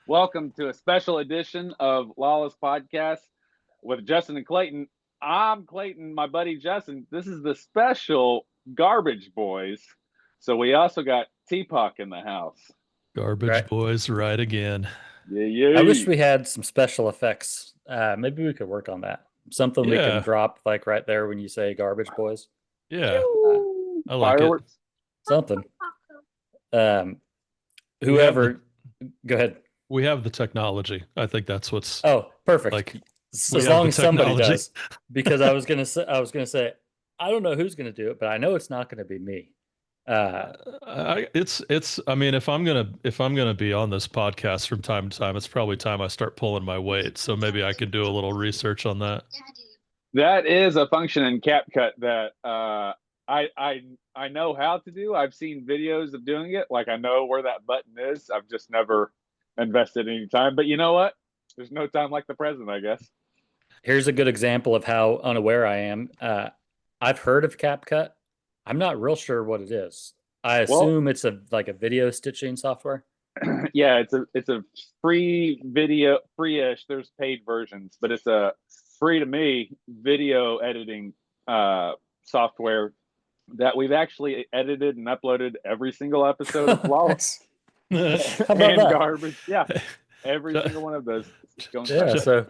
Welcome to a special edition of Lawless Podcast with Justin and Clayton. I'm Clayton, my buddy Justin. This is the special Garbage Boys. So we also got TPac in the house. Garbage Right. boys, right again. Yeah. I wish we had some special effects. Maybe we could work on that. Something we can Yeah. drop like right there when you say garbage boys. Yeah, I like Fireworks. Something. Um, We have whoever, go ahead. We have the technology. I think that's what's Oh, perfect. like. As we have long the as somebody technology. does, because I was gonna say, I don't know who's gonna do it, but I know it's not gonna be me. It's. I mean, if I'm gonna be on this podcast from time to time, it's probably time I start pulling my weight. So maybe I could do a little research on that. That is a function in CapCut that I know how to do. I've seen videos of doing it. Like I know where that button is. I've just never invested any time. But you know what? There's no time like the present, I guess. Here's a good example of how unaware I am. I've heard of CapCut. I'm not real sure what it is. I assume it's like a video stitching software. Yeah, it's a free video, free-ish. There's paid versions, but it's a free to me video editing software that we've actually edited and uploaded every single episode of Lawless How about and that? Garbage. Yeah, every single one of those. Yeah, so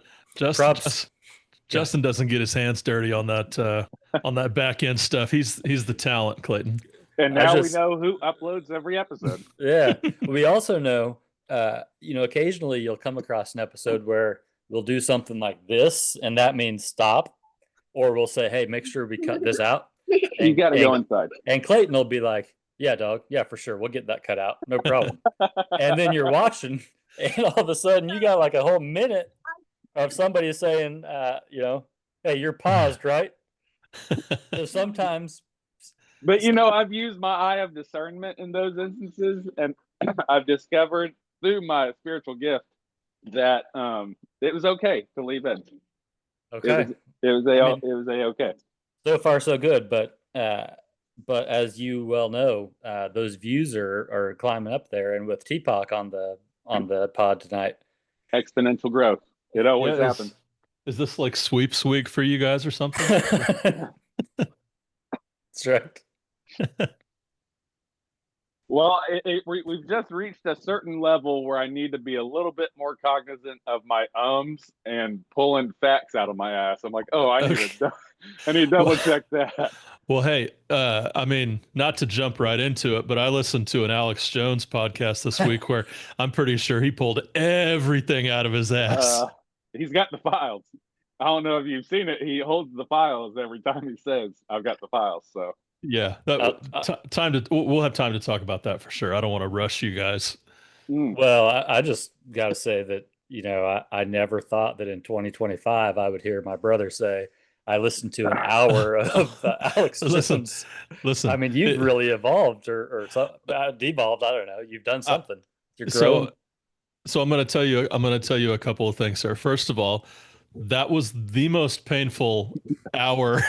Justin doesn't get his hands dirty on that back end stuff. He's the talent, Clayton. And now we know who uploads every episode. Yeah. We also know, occasionally you'll come across an episode where we'll do something like this, and that means stop, or we'll say, hey, make sure we cut this out. You got to go inside. And Clayton will be like, yeah, dog. Yeah, for sure. We'll get that cut out. No problem. And then you're watching, and all of a sudden you got like a whole minute of somebody saying, hey, you're paused, right? So sometimes. But I've used my eye of discernment in those instances, and I've discovered through my spiritual gift that it was okay to leave in. Okay. It was okay. So far, so good. But as you well know, those views are climbing up there, and with TPac on the pod tonight, exponential growth. It always happens. Is this like sweeps week for you guys or something? That's right. Well, we've just reached a certain level where I need to be a little bit more cognizant of my ums and pulling facts out of my ass. I'm like, oh, I need to double check that. Well, hey, I mean, not to jump right into it, but I listened to an Alex Jones podcast this week where I'm pretty sure he pulled everything out of his ass. He's got the files. I don't know if you've seen it. He holds the files every time he says, I've got the files. So yeah, we'll have time to talk about that for sure. I don't want to rush you guys. Well, I just got to say that, I never thought that in 2025 I would hear my brother say, I listened to an hour of Alex Jones. Listen. I mean, you've really evolved or devolved. I don't know. You've done something. You're growing. So I'm going to tell you a couple of things, sir. First of all, that was the most painful hour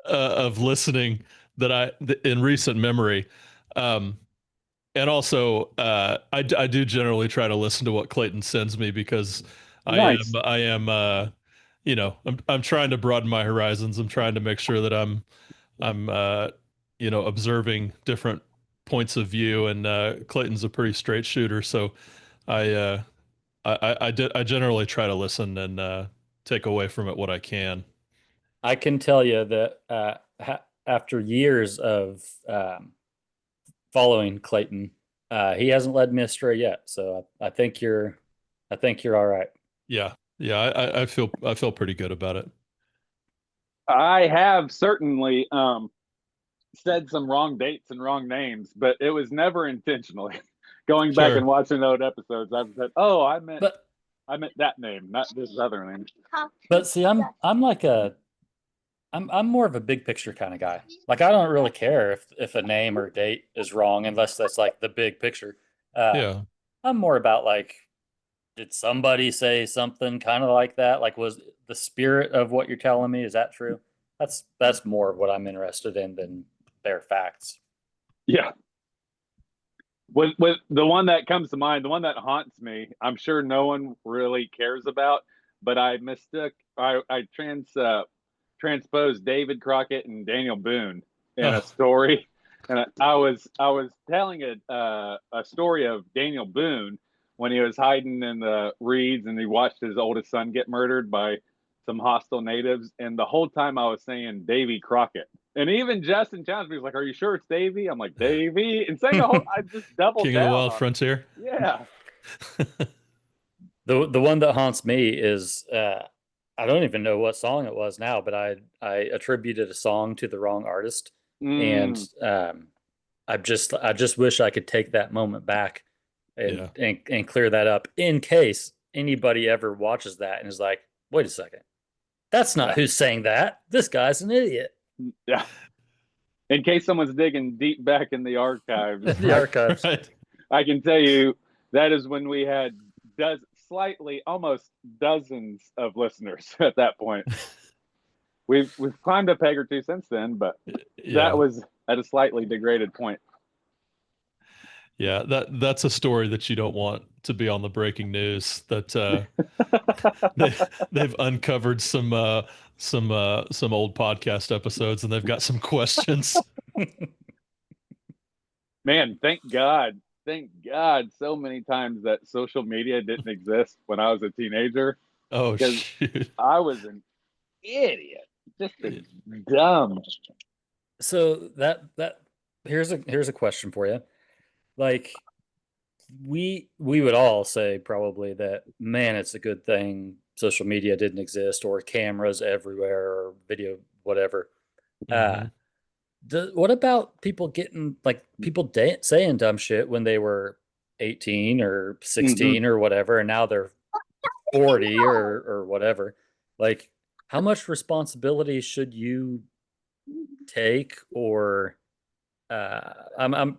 of listening in recent memory. And also, I do generally try to listen to what Clayton sends me because nice. I am I'm trying to broaden my horizons. I'm trying to make sure that I'm observing different points of view, and Clayton's a pretty straight shooter, so I generally try to listen and take away from it what I can. I can tell you that after years of following Clayton, he hasn't led me astray yet. So I think you're all right. Yeah, I feel pretty good about it. I have certainly said some wrong dates and wrong names, but it was never intentionally. Going back and watching old episodes, I've said, "Oh, I meant that name, not this other name." But see, I'm more of a big picture kind of guy. Like I don't really care if a name or date is wrong unless that's like the big picture. Yeah. I'm more about like, did somebody say something kind of like that? Like, was the spirit of what you're telling me, is that true? That's more of what I'm interested in than bare facts. Yeah. With the one that comes to mind, the one that haunts me, I'm sure no one really cares about, but I transposed David Crockett and Daniel Boone in a story, and I was telling a story of Daniel Boone when he was hiding in the reeds and he watched his oldest son get murdered by some hostile natives, and the whole time I was saying Davy Crockett. And even Justin challenged me. He's like, "Are you sure it's Davy?" I'm like, "Davy." And saying the whole, I just doubled King down of the Wild on it. Frontier. Yeah. The one that haunts me is I don't even know what song it was now, but I attributed a song to the wrong artist, and I just wish I could take that moment back and clear that up in case anybody ever watches that and is like, "Wait a second, that's not who's saying that. This guy's an idiot." Yeah. In case someone's digging deep back in the archives, Right. I can tell you that is when we had almost dozens of listeners at that point. We've climbed a peg or two since then, but that was at a slightly degraded point. Yeah, that's a story that you don't want to be on the breaking news. That they've uncovered some old podcast episodes and they've got some questions. Man, thank God so many times that social media didn't exist when I was a teenager. Oh, shoot. I was an idiot. Just dumb. So that here's a question for you. Like, we would all say probably that, man, it's a good thing social media didn't exist, or cameras everywhere, or video, whatever. What about people getting, like, people saying dumb shit when they were 18 or 16 or whatever, and now they're 40 or whatever? Like, how much responsibility should you take, or I'm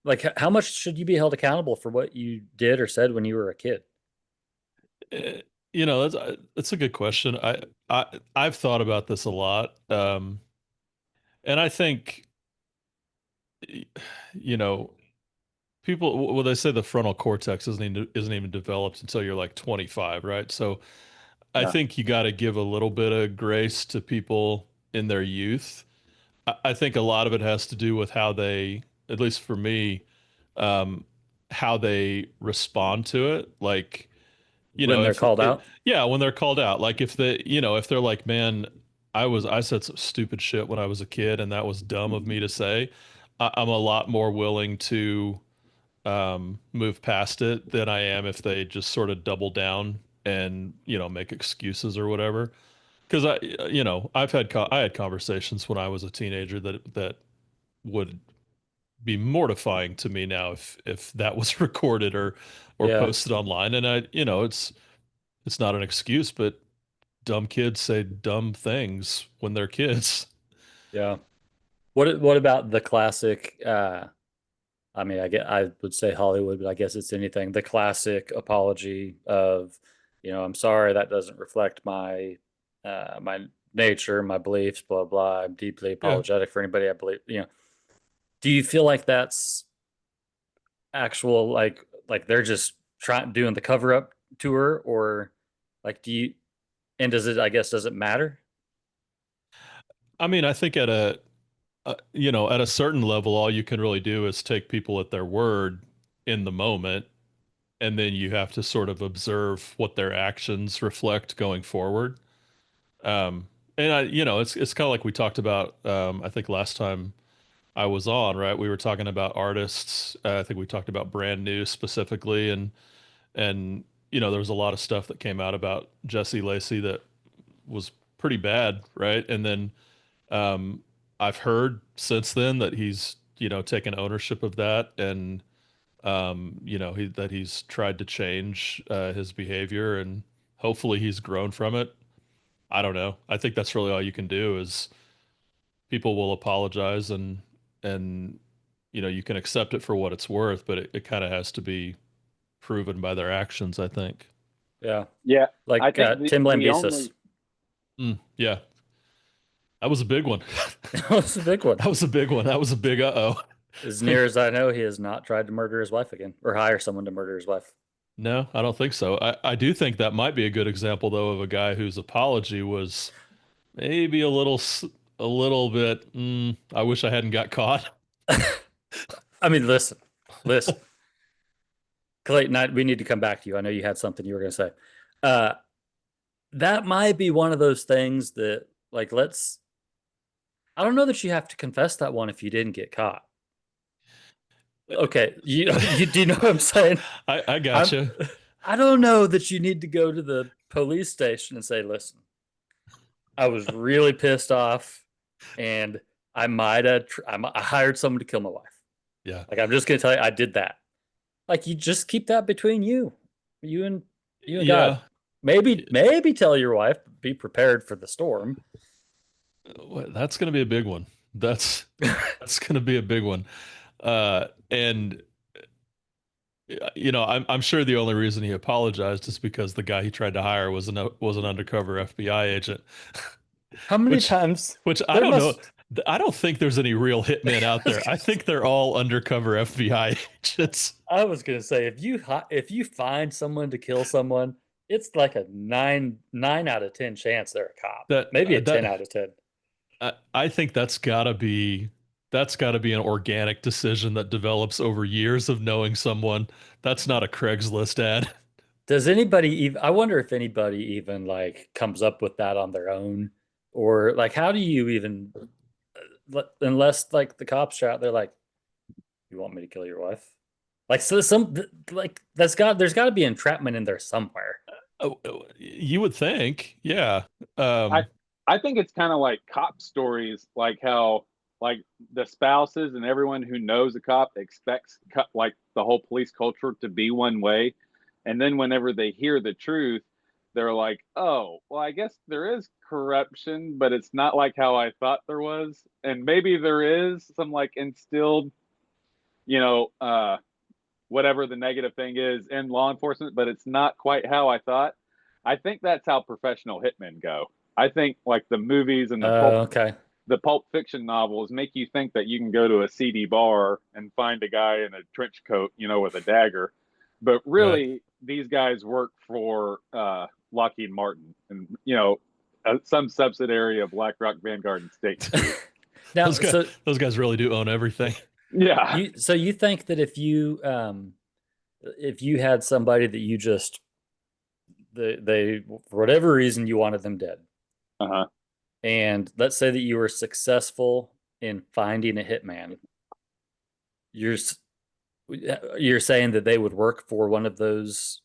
like, how much should you be held accountable for what you did or said when you were a kid? You know, that's a good question. I've thought about this a lot, and I think, you know, people, well, they say the frontal cortex isn't even developed until you're like 25, right? So I think you got to give a little bit of grace to people in their youth. I think a lot of it has to do with how they, at least for me, how they respond to it. Like, when they're called out. Yeah, when they're called out. Like, if they're like, "Man, I said some stupid shit when I was a kid, and that was dumb of me to say," I'm a lot more willing to move past it than I am if they just sort of double down and, make excuses or whatever. Because I had conversations when I was a teenager that would be mortifying to me now if that was recorded or posted online. And it's not an excuse, but dumb kids say dumb things when they're kids. Yeah. What about the classic? I mean, I would say Hollywood, but I guess it's anything. The classic apology of, "I'm sorry, that doesn't reflect my my nature, my beliefs, blah blah. I'm deeply apologetic for anybody I believe." Do you feel like that's actual, like they're just doing the cover up tour, or like does it matter? I mean, I think at a certain level, all you can really do is take people at their word in the moment, and then you have to sort of observe what their actions reflect going forward. And it's kind of like we talked about, I think last time I was on, right? We were talking about artists. I think we talked about brand new specifically, and there was a lot of stuff that came out about Jesse Lacey that was pretty bad, right? And then I've heard since then that he's taken ownership of that, and that he's tried to change his behavior, and hopefully he's grown from it. I don't know. I think that's really all you can do is people will apologize, and you can accept it for what it's worth, but it kind of has to be proven by their actions, I think. Yeah. Like I think Tim Lambesis. Yeah. That was a big one. That was a big one. That was a big one. That was a big uh-oh. As near as I know, he has not tried to murder his wife again or hire someone to murder his wife. No, I don't think so. I do think that might be a good example, though, of a guy whose apology was maybe a little bit. I wish I hadn't got caught. I mean, listen, Clayton, we need to come back to you. I know you had something you were going to say. That might be one of those things that, like, I don't know that you have to confess that one if you didn't get caught. Okay, you do you know what I'm saying? I gotcha. I don't know that you need to go to the police station and say, listen, I was really pissed off and I might have, I hired someone to kill my wife. Yeah. Like, I'm just going to tell you, I did that. Like, you just keep that between you and God. Maybe tell your wife, be prepared for the storm. That's going to be a big one. That's going to be a big one. And I'm sure the only reason he apologized is because the guy he tried to hire was an undercover FBI agent. How many times? Which I don't know. I don't think there's any real hitmen out there. I think they're all undercover FBI agents. I was gonna say, if you find someone to kill someone, it's like a 9 out of 10 chance they're a cop. Maybe a 10 out of 10. I think that's gotta be an organic decision that develops over years of knowing someone. That's not a Craigslist ad. Does anybody even? I wonder if anybody even like comes up with that on their own, or like, how do you even? Unless like the cops are out there, like, you want me to kill your wife? Like, so there's got to be entrapment in there somewhere. You would think, yeah. I think it's kind of like cop stories, like how like the spouses and everyone who knows a cop expects like the whole police culture to be one way, and then whenever they hear the truth, they're like, oh, well, I guess there is corruption, but it's not like how I thought there was. And maybe there is some like instilled, whatever the negative thing is in law enforcement, but it's not quite how I thought. I think that's how professional hitmen go. I think like the movies and the pulp fiction novels make you think that you can go to a seedy bar and find a guy in a trench coat, with a dagger. But really, these guys work for Lockheed Martin and, some subsidiary of BlackRock, Vanguard, and State Street. Now, those guys really do own everything. Yeah. So you think that if you had somebody that you just they for whatever reason you wanted them dead, and let's say that you were successful in finding a hitman, you're saying that they would work for one of those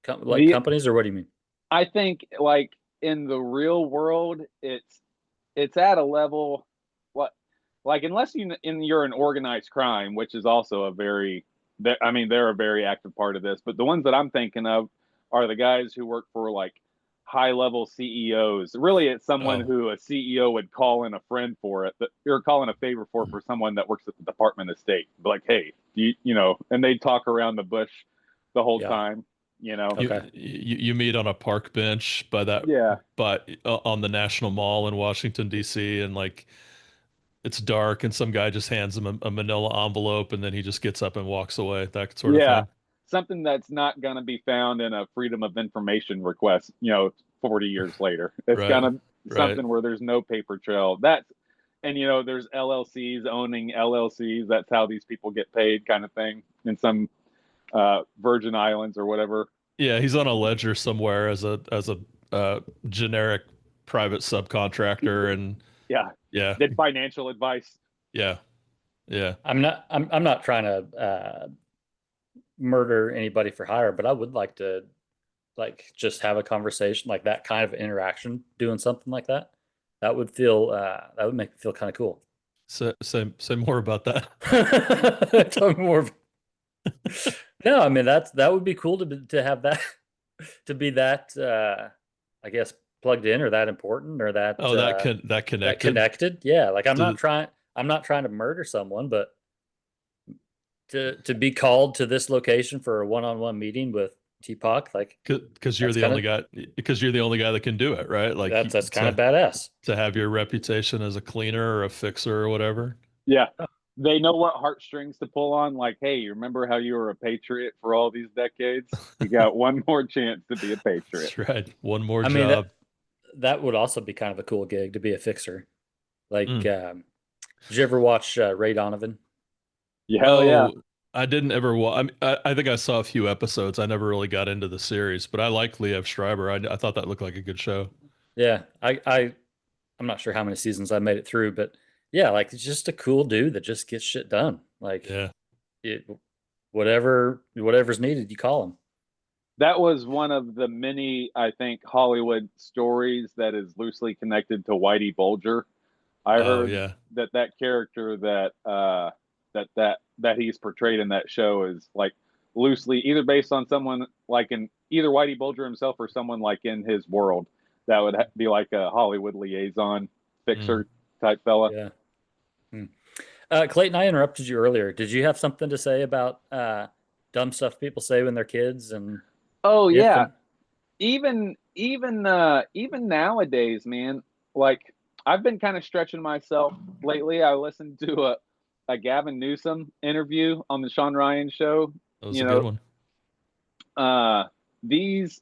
companies, or what do you mean? I think like in the real world, it's at a level like unless you're an organized crime, which is also they're a very active part of this. But the ones that I'm thinking of are the guys who work for like high level CEOs. Really, it's someone who a CEO would call in a friend for it, that you're calling a favor for someone that works at the Department of State. Like, hey, and they talk around the bush the whole time. Okay. You meet on a park bench but on the National Mall in Washington D.C. and like it's dark and some guy just hands him a manila envelope and then he just gets up and walks away. That sort of thing. Something that's not going to be found in a Freedom of Information request, 40 years later. It's gonna something where there's no paper trail. There's LLCs owning LLCs. That's how these people get paid, kind of thing, in some Virgin Islands or whatever. Yeah, he's on a ledger somewhere as a generic private subcontractor, and did financial advice. Yeah. I'm not trying to murder anybody for hire, but I would like to just have a conversation, like that kind of interaction, doing something like that. That would make me feel kind of cool. So, say more about that. Tell me more. No, I mean that would be cool to have that, to be that I guess plugged in, or that important, or that that connected. Yeah, like I'm not trying to murder someone, but to be called to this location for a one-on-one meeting with TPac, like, because you're the only guy that can do it, right? Like that's kind of badass to have your reputation as a cleaner or a fixer or whatever. Yeah. they know what heartstrings to pull on. Like, hey, you remember how you were a patriot for all these decades? You got one more chance to be a patriot. That's right. One more I mean, job. that would also be kind of a cool gig to be a fixer. Like, Mm. did you ever watch Ray Donovan? Yeah, hell yeah. I didn't ever watch. I think I saw a few episodes. I never really got into the series, but I like Liev Schreiber. I thought that looked like a good show. Yeah, I'm not sure how many seasons I made it through, but yeah, like it's just a cool dude that just gets shit done. Like, Yeah. whatever's needed, you call him. That was one of the many, I think, Hollywood stories that is loosely connected to Whitey Bulger. I heard Yeah. that character that he's portrayed in that show is like loosely either based on someone like in either Whitey Bulger himself or someone like in his world that would be like a Hollywood liaison fixer type fella. Yeah. Clayton, I interrupted you earlier. Did you have something to say about dumb stuff people say when they're kids? And Oh if yeah, and- even nowadays, man. Like I've been kind of stretching myself lately. I listened to a Gavin Newsom interview on the Sean Ryan show. That was a good one. These,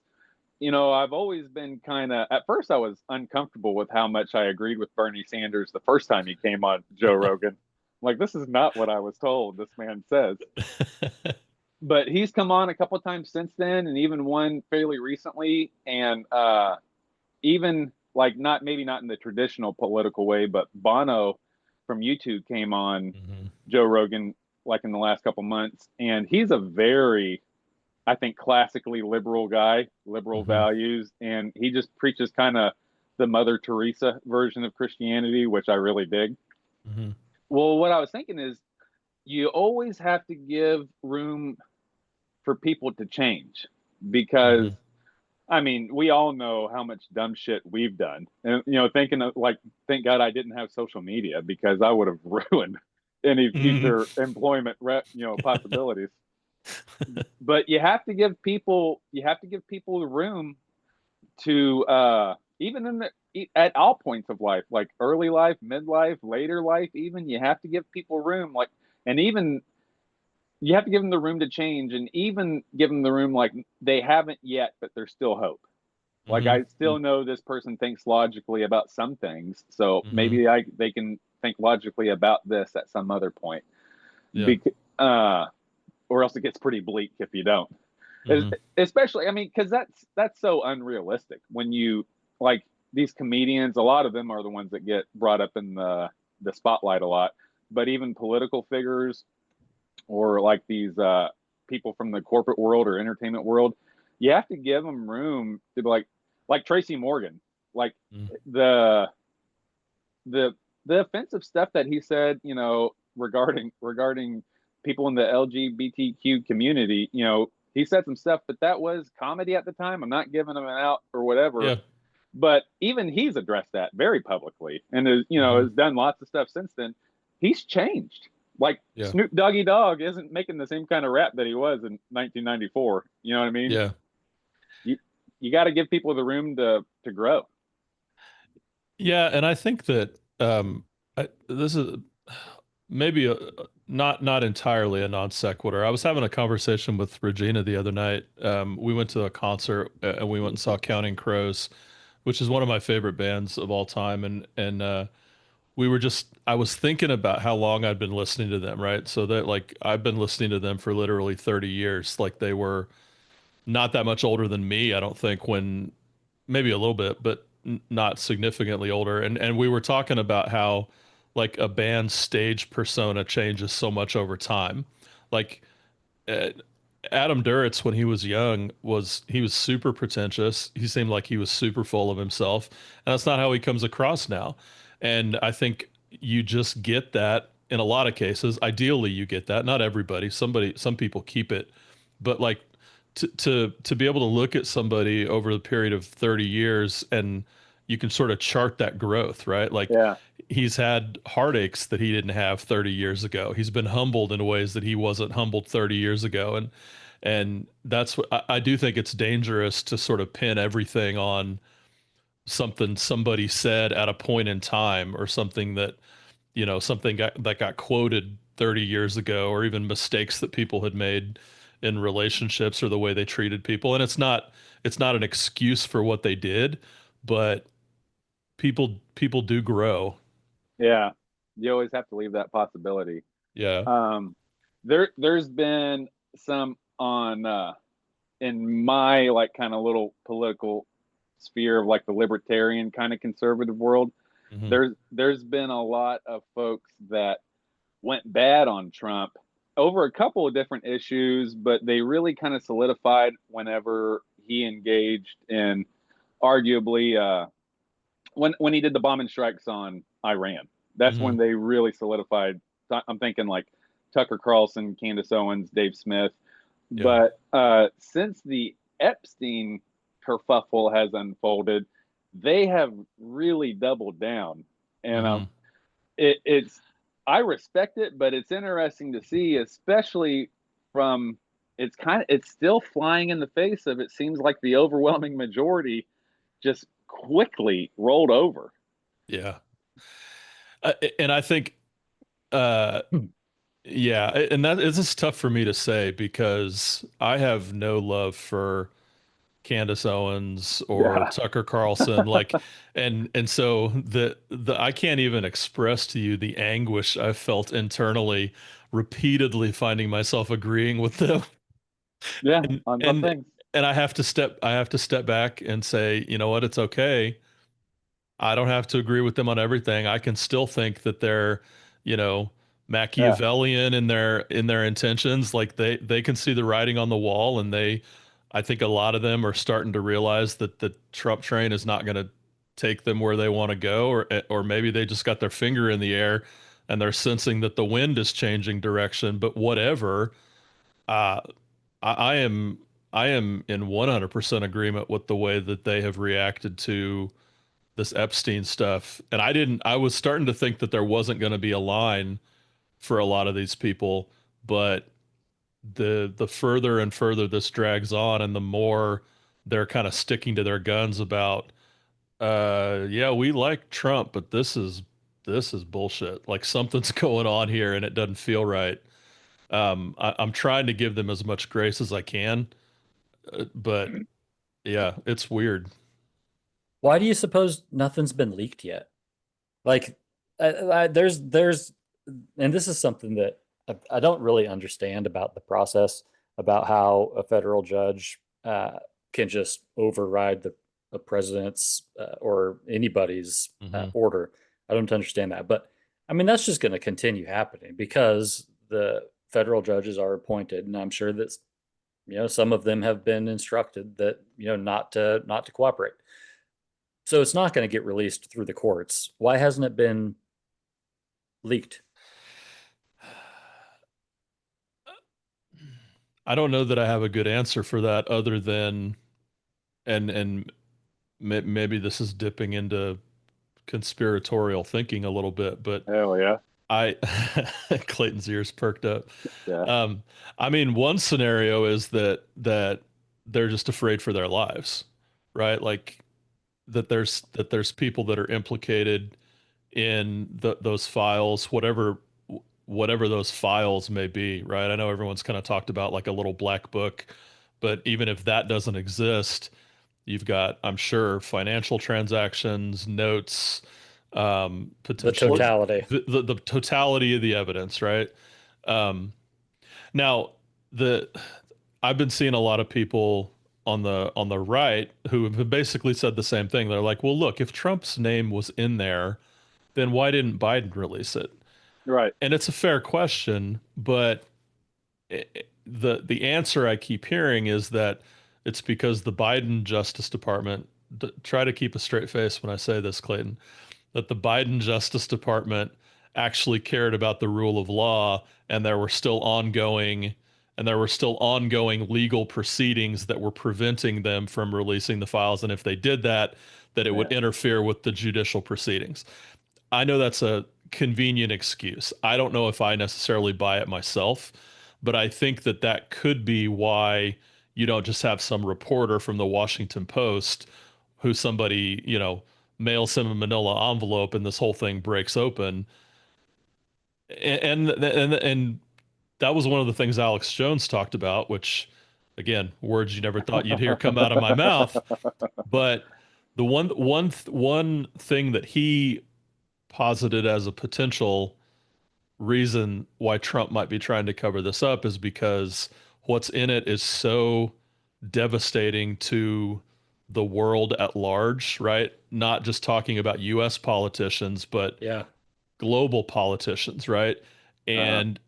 I've always been kind of, at first I was uncomfortable with how much I agreed with Bernie Sanders the first time he came on Joe Rogan. Like, this is not what I was told, this man says. But he's come on a couple times since then, and even one fairly recently. And even like maybe not in the traditional political way, but Bono from YouTube came on Joe Rogan like in the last couple months. And he's a very, I think, classically liberal guy, liberal values. And he just preaches kind of the Mother Teresa version of Christianity, which I really dig. Well, what I was thinking is you always have to give room for people to change because, I mean, we all know how much dumb shit we've done. And, thinking of like, thank God I didn't have social media because I would have ruined any future employment, possibilities. But you have to give people the room to, even at all points of life, like early life, midlife, later life, even you have to give people room, like, and even you have to give them the room to change, and even give them the room, like they haven't yet, but there's still hope. Like I still know this person thinks logically about some things, so maybe they can think logically about this at some other point. Or else it gets pretty bleak if you don't. Especially, I mean, because that's so unrealistic. When you like these comedians, a lot of them are the ones that get brought up in the spotlight a lot. But even political figures, or like these people from the corporate world or entertainment world, you have to give them room to be like Tracy Morgan, like the offensive stuff that he said, regarding people in the LGBTQ community. He said some stuff, but that was comedy at the time. I'm not giving him an out or whatever. But even he's addressed that very publicly, and has done lots of stuff since then. He's changed. Like Snoop Doggy Dogg isn't making the same kind of rap that he was in 1994. You know what I mean? Yeah. You got to give people the room to grow. Yeah, and I think that this is maybe not entirely a non sequitur. I was having a conversation with Regina the other night. We went to a concert and we went and saw Counting Crows, which is one of my favorite bands of all time. And I was thinking about how long I'd been listening to them, right? So that like I've been listening to them for literally 30 years. Like they were not that much older than me, I don't think, when maybe a little bit, but not significantly older. And we were talking about how like a band's stage persona changes so much over time. Like Adam Duritz, when he was young, he was super pretentious. He seemed like he was super full of himself, and that's not how he comes across now. And I think you just get that in a lot of cases. Ideally, you get that. Not everybody. Some people keep it, but like to be able to look at somebody over the period of 30 years and you can sort of chart that growth, right? Like he's had heartaches that he didn't have 30 years ago. He's been humbled in ways that he wasn't humbled 30 years ago. And that's what I do think it's dangerous to sort of pin everything on something somebody said at a point in time, or something that, that got quoted 30 years ago, or even mistakes that people had made in relationships or the way they treated people. And it's not an excuse for what they did, but people do grow. Yeah, you always have to leave that possibility. Yeah. There's been some on in my like kind of little political sphere of like the libertarian kind of conservative world. Mhm. There's been a lot of folks that went bad on Trump over a couple of different issues, but they really kind of solidified whenever he engaged in arguably when he did the bombing strikes on Iran. That's when Mhm. they really solidified. I'm thinking like Tucker Carlson, Candace Owens, Dave Smith. Yeah. But since the Epstein kerfuffle has unfolded, they have really doubled down, and Mhm. it's I respect it, but it's interesting to see, especially from it's still flying in the face of it seems like the overwhelming majority just quickly rolled over. Yeah. And I think, uh, yeah, and that is just tough for me to say because I have no love for Candace Owens or Yeah. Tucker Carlson, like, and so the I can't even express to you the anguish I felt internally, repeatedly finding myself agreeing with them, Yeah, and on some and things. and I have to step back and say, you know what, it's okay. I don't have to agree with them on everything. I can still think that they're, you know, Yeah. Machiavellian in their intentions. Like they can see the writing on the wall, and I think a lot of them are starting to realize that the Trump train is not going to take them where they want to go, or maybe they just got their finger in the air and they're sensing that the wind is changing direction. But whatever, uh, I I am in 100% agreement with the way that they have reacted to this Epstein stuff. And I was starting to think that there wasn't going to be a line for a lot of these people, but the further and further this drags on and the more they're kind of sticking to their guns about yeah, we like Trump, but this is bullshit. Like something's going on here and it doesn't feel right. I'm trying to give them as much grace as I can, but yeah, it's weird. Why do you suppose nothing's been leaked yet? Like, there's, and this is something that I don't really understand about the process, about how a federal judge can just override the president's or anybody's Hmm. order. I don't understand that, but I mean that's just going to continue happening because the federal judges are appointed, and I'm sure that some of them have been instructed that not to cooperate. So it's not going to get released through the courts. Why hasn't it been leaked? I don't know that I have a good answer for that other than and maybe this is dipping into conspiratorial thinking a little bit, but Hell yeah. I Clayton's ears perked up. Yeah. Um, I mean, one scenario is that they're just afraid for their lives, right? Like that there's people that are implicated in those files, whatever those files may be, right? I know everyone's kind of talked about like a little black book, but even if that doesn't exist, you've got, I'm sure, financial transactions, notes, The potentially totality. the totality of the evidence, right? Um, now, the I've been seeing a lot of people on the right who have basically said the same thing. They're like, well, look, if Trump's name was in there, then why didn't Biden release it? Right. And it's a fair question, but the answer I keep hearing is that it's because the Biden Justice Department, try to keep a straight face when I say this, Clayton, that the Biden Justice Department actually cared about the rule of law and there were still ongoing legal proceedings that were preventing them from releasing the files, and if they did that, that it would Yeah. interfere with the judicial proceedings. I know that's a convenient excuse. I don't know if I necessarily buy it myself, but I think that that could be why you don't just have some reporter from the Washington Post who somebody, mails him a manila envelope and this whole thing breaks open. And that was one of the things Alex Jones talked about, which again, words you never thought you'd hear come out of my mouth. But the one thing that he posited as a potential reason why Trump might be trying to cover this up is because what's in it is so devastating to the world at large, right? Not just talking about US politicians, but Yeah. global politicians, right? And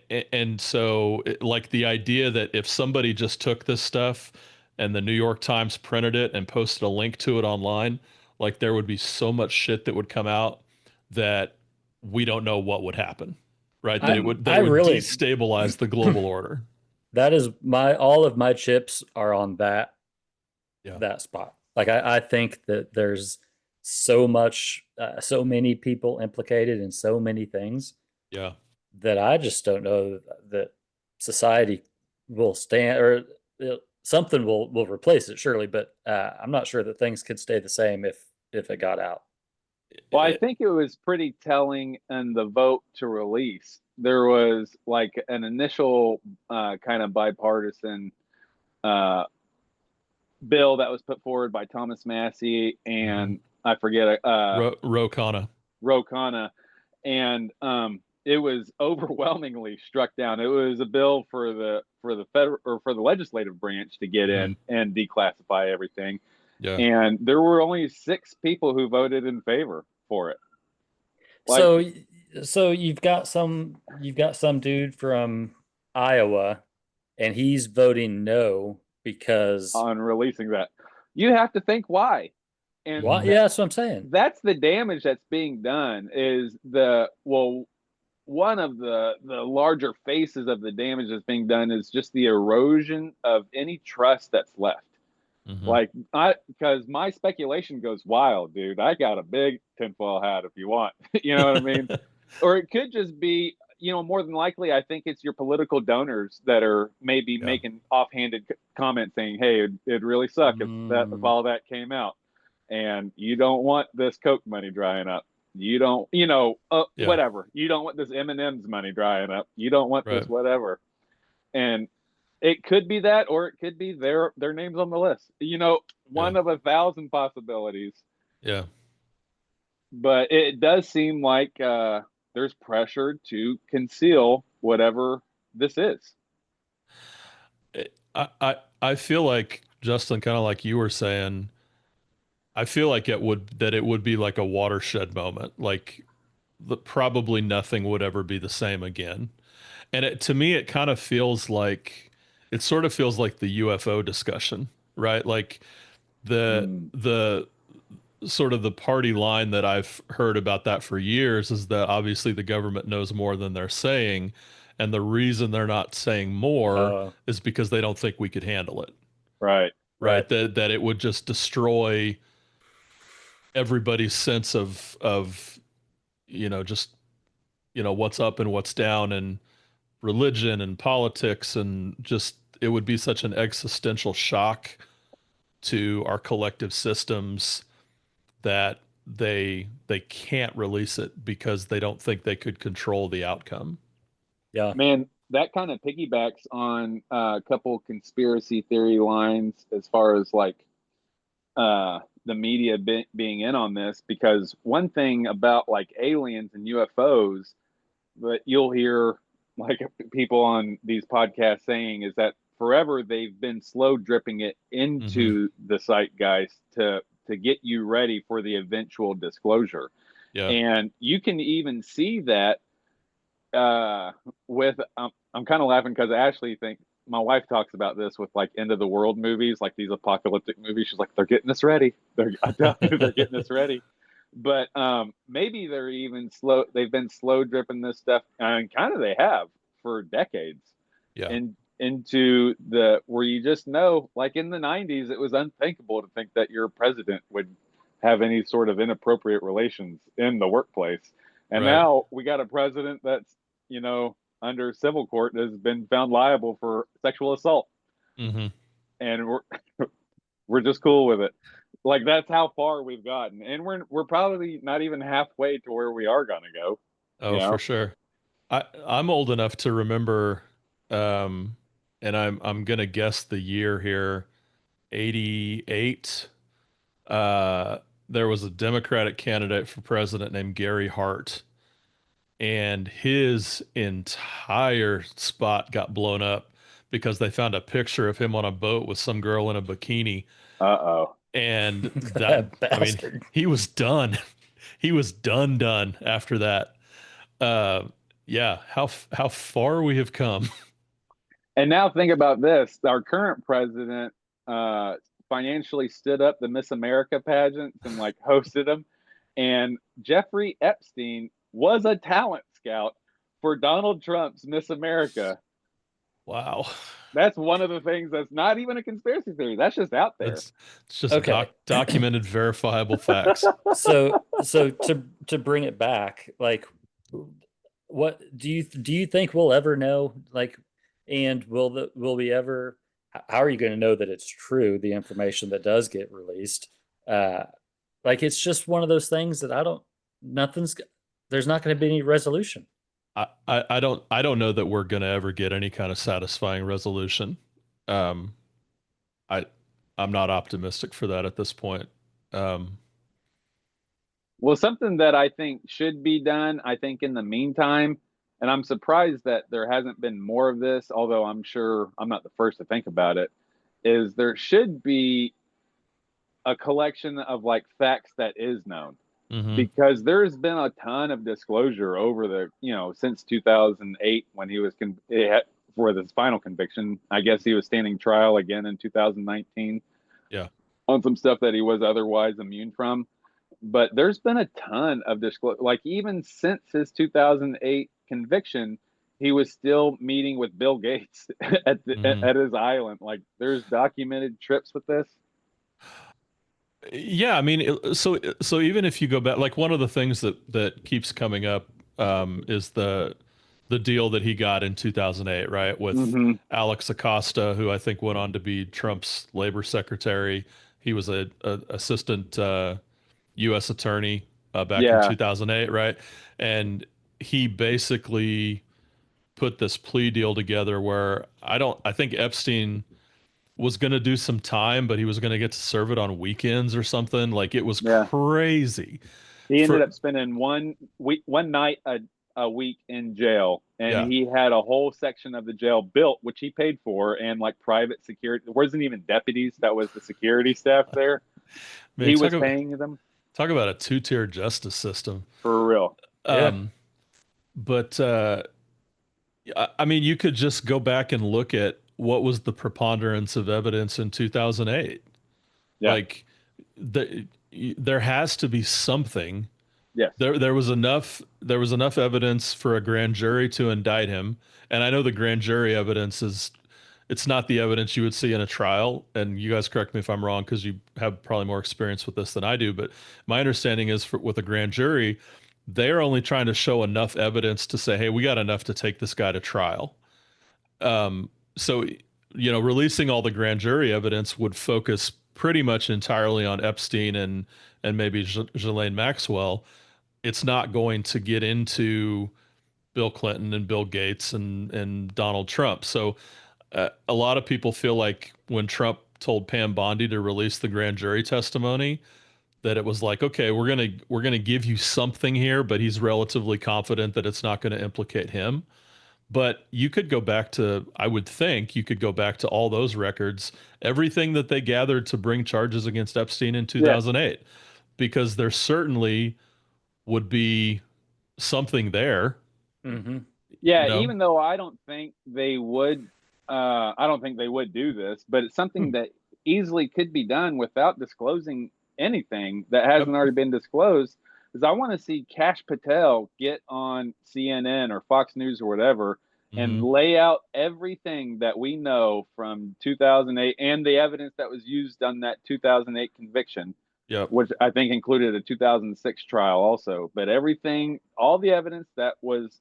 and so like the idea that if somebody just took this stuff and the New York Times printed it and posted a link to it online, like there would be so much shit that would come out that we don't know what would happen, right? That it would really destabilize the global order. That is all of my chips are on Yeah. that spot. Like I think that there's so much, so many people implicated in so many things. Yeah. That I just don't know that society will stand, or something will replace it surely. But I'm not sure that things could stay the same if it got out. Well, I think it was pretty telling in the vote to release. There was like an initial kind of bipartisan bill that was put forward by Thomas Massey and I forget Ro Khanna. And it was overwhelmingly struck down. It was a bill for the federal or for the legislative branch to get in and declassify everything. Yeah. And there were only 6 people who voted in favor for it. So you've got some dude from Iowa, and he's voting no because on releasing that. You have to think why. And yeah, that's what I'm saying. That's the damage that's being done. Is one of the larger faces of the damage that's being done is just the erosion of any trust that's left. Like because my speculation goes wild, dude. I got a big tinfoil hat if you want. You know what I mean? Or it could just be, more than likely, I think it's your political donors that are maybe making offhanded comments saying, "Hey, it'd really suck if all that came out, and you don't want this Coke money drying up. You don't, whatever. You don't want this M&M's money drying up. You don't want this whatever." And it could be that, or it could be their names on the list. One of 1,000 possibilities. Yeah. But it does seem like there's pressure to conceal whatever this is. I feel like, Justin, kind of like you were saying, I feel like it would be like a watershed moment. Like probably nothing would ever be the same again. And to me, it kind of feels like, it sort of feels like the UFO discussion, right? Like the sort of the party line that I've heard about that for years is that obviously the government knows more than they're saying. And the reason they're not saying more is because they don't think we could handle it. Right. That it would just destroy everybody's sense of just what's up and what's down and religion and politics, and just it would be such an existential shock to our collective systems that they can't release it because they don't think they could control the outcome. Yeah, man, that kind of piggybacks on a couple conspiracy theory lines as far as like the media being in on this, because one thing about like aliens and UFOs that you'll hear like people on these podcasts saying is that forever they've been slow dripping it into the zeitgeist to get you ready for the eventual disclosure. Yeah. And you can even see that with I'm kind of laughing because I actually think my wife talks about this with like end of the world movies, like these apocalyptic movies. She's like, they're getting us ready. They're getting us ready. But maybe they're even slow. They've been slow dripping this stuff, and kind of they have for decades. Yeah. And into the where you just know, like in the 90s, it was unthinkable to think that your president would have any sort of inappropriate relations in the workplace. And now we got a president that's, under civil court has been found liable for sexual assault. And we're just cool with it. Like that's how far we've gotten, and we're probably not even halfway to where we are gonna go. Oh, for sure. I'm old enough to remember, um, and I'm gonna guess the year here, 88. Uh, there was a Democratic candidate for president named Gary Hart, and his entire spot got blown up because they found a picture of him on a boat with some girl in a bikini. Uh-oh. And that, That I mean, bastard. he was done. He was done after that. Uh, yeah, how far we have come. And now think about this. Our current president financially stood up the Miss America pageants and like hosted them. And Jeffrey Epstein was a talent scout for Donald Trump's Miss America. Wow. That's one of the things that's not even a conspiracy theory. That's just out there. It's just Okay. documented, verifiable facts. So to bring it back, like, what do you think we'll ever know? Like, and will we ever? How are you going to know that it's true? The information that does get released, like, it's just one of those things that I don't. Nothing's. There's not going to be any resolution. I don't know that we're gonna ever get any kind of satisfying resolution. Um, I I'm not optimistic for that at this point. Um, Well, something that I think should be done, I think in the meantime, and I'm surprised that there hasn't been more of this, although I'm sure I'm not the first to think about it, is there should be a collection of like facts that is known. mhm. Because there's been a ton of disclosure over the, since 2008 when he was for this final conviction. I guess he was standing trial again in 2019 Yeah. on some stuff that he was otherwise immune from. But there's been a ton of disclosure. Like even since his 2008 conviction, he was still meeting with Bill Gates at his island. Like there's documented trips with this. Yeah, I mean, so even if you go back, like one of the things that keeps coming up is the deal that he got in 2008, right, with Mm-hmm. Alex Acosta, who I think went on to be Trump's labor secretary. He was a assistant U.S. attorney back in Yeah. 2008, right, and he basically put this plea deal together where I think Epstein was going to do some time, but he was going to get to serve it on weekends or something. Like it was Yeah. crazy. He ended up spending one night a week in jail, and Yeah. he had a whole section of the jail built, which he paid for, and like private security. There wasn't even deputies; that was the security staff there. Man, He was paying them talk about a two-tier justice system. for real. But I mean, you could just go back and look at what was the preponderance of evidence in 2008. Yeah. Like there has to be something. Yes. There was enough evidence for a grand jury to indict him. And I know the grand jury evidence it's not the evidence you would see in a trial. And you guys correct me if I'm wrong, because you have probably more experience with this than I do. But my understanding is with a grand jury, they're only trying to show enough evidence to say, hey, we got enough to take this guy to trial. So, releasing all the grand jury evidence would focus pretty much entirely on Epstein and maybe Ghislaine Maxwell. It's not going to get into Bill Clinton and Bill Gates and Donald Trump. So a lot of people feel like when Trump told Pam Bondi to release the grand jury testimony, that it was like, okay, we're gonna give you something here, but he's relatively confident that it's not going to implicate him. But you could go back to, I would think you could go back to all those records, everything that they gathered to bring charges against Epstein in 2008, because there certainly would be something there. Mm-hmm. Yeah, even though I don't think they would do this, but it's something that easily could be done without disclosing anything that hasn't already been disclosed. Is I want to see Kash Patel get on CNN or Fox News or whatever and lay out everything that we know from 2008 and the evidence that was used on that 2008 conviction. Yep. Which I think included a 2006 trial also. But everything, all the evidence that was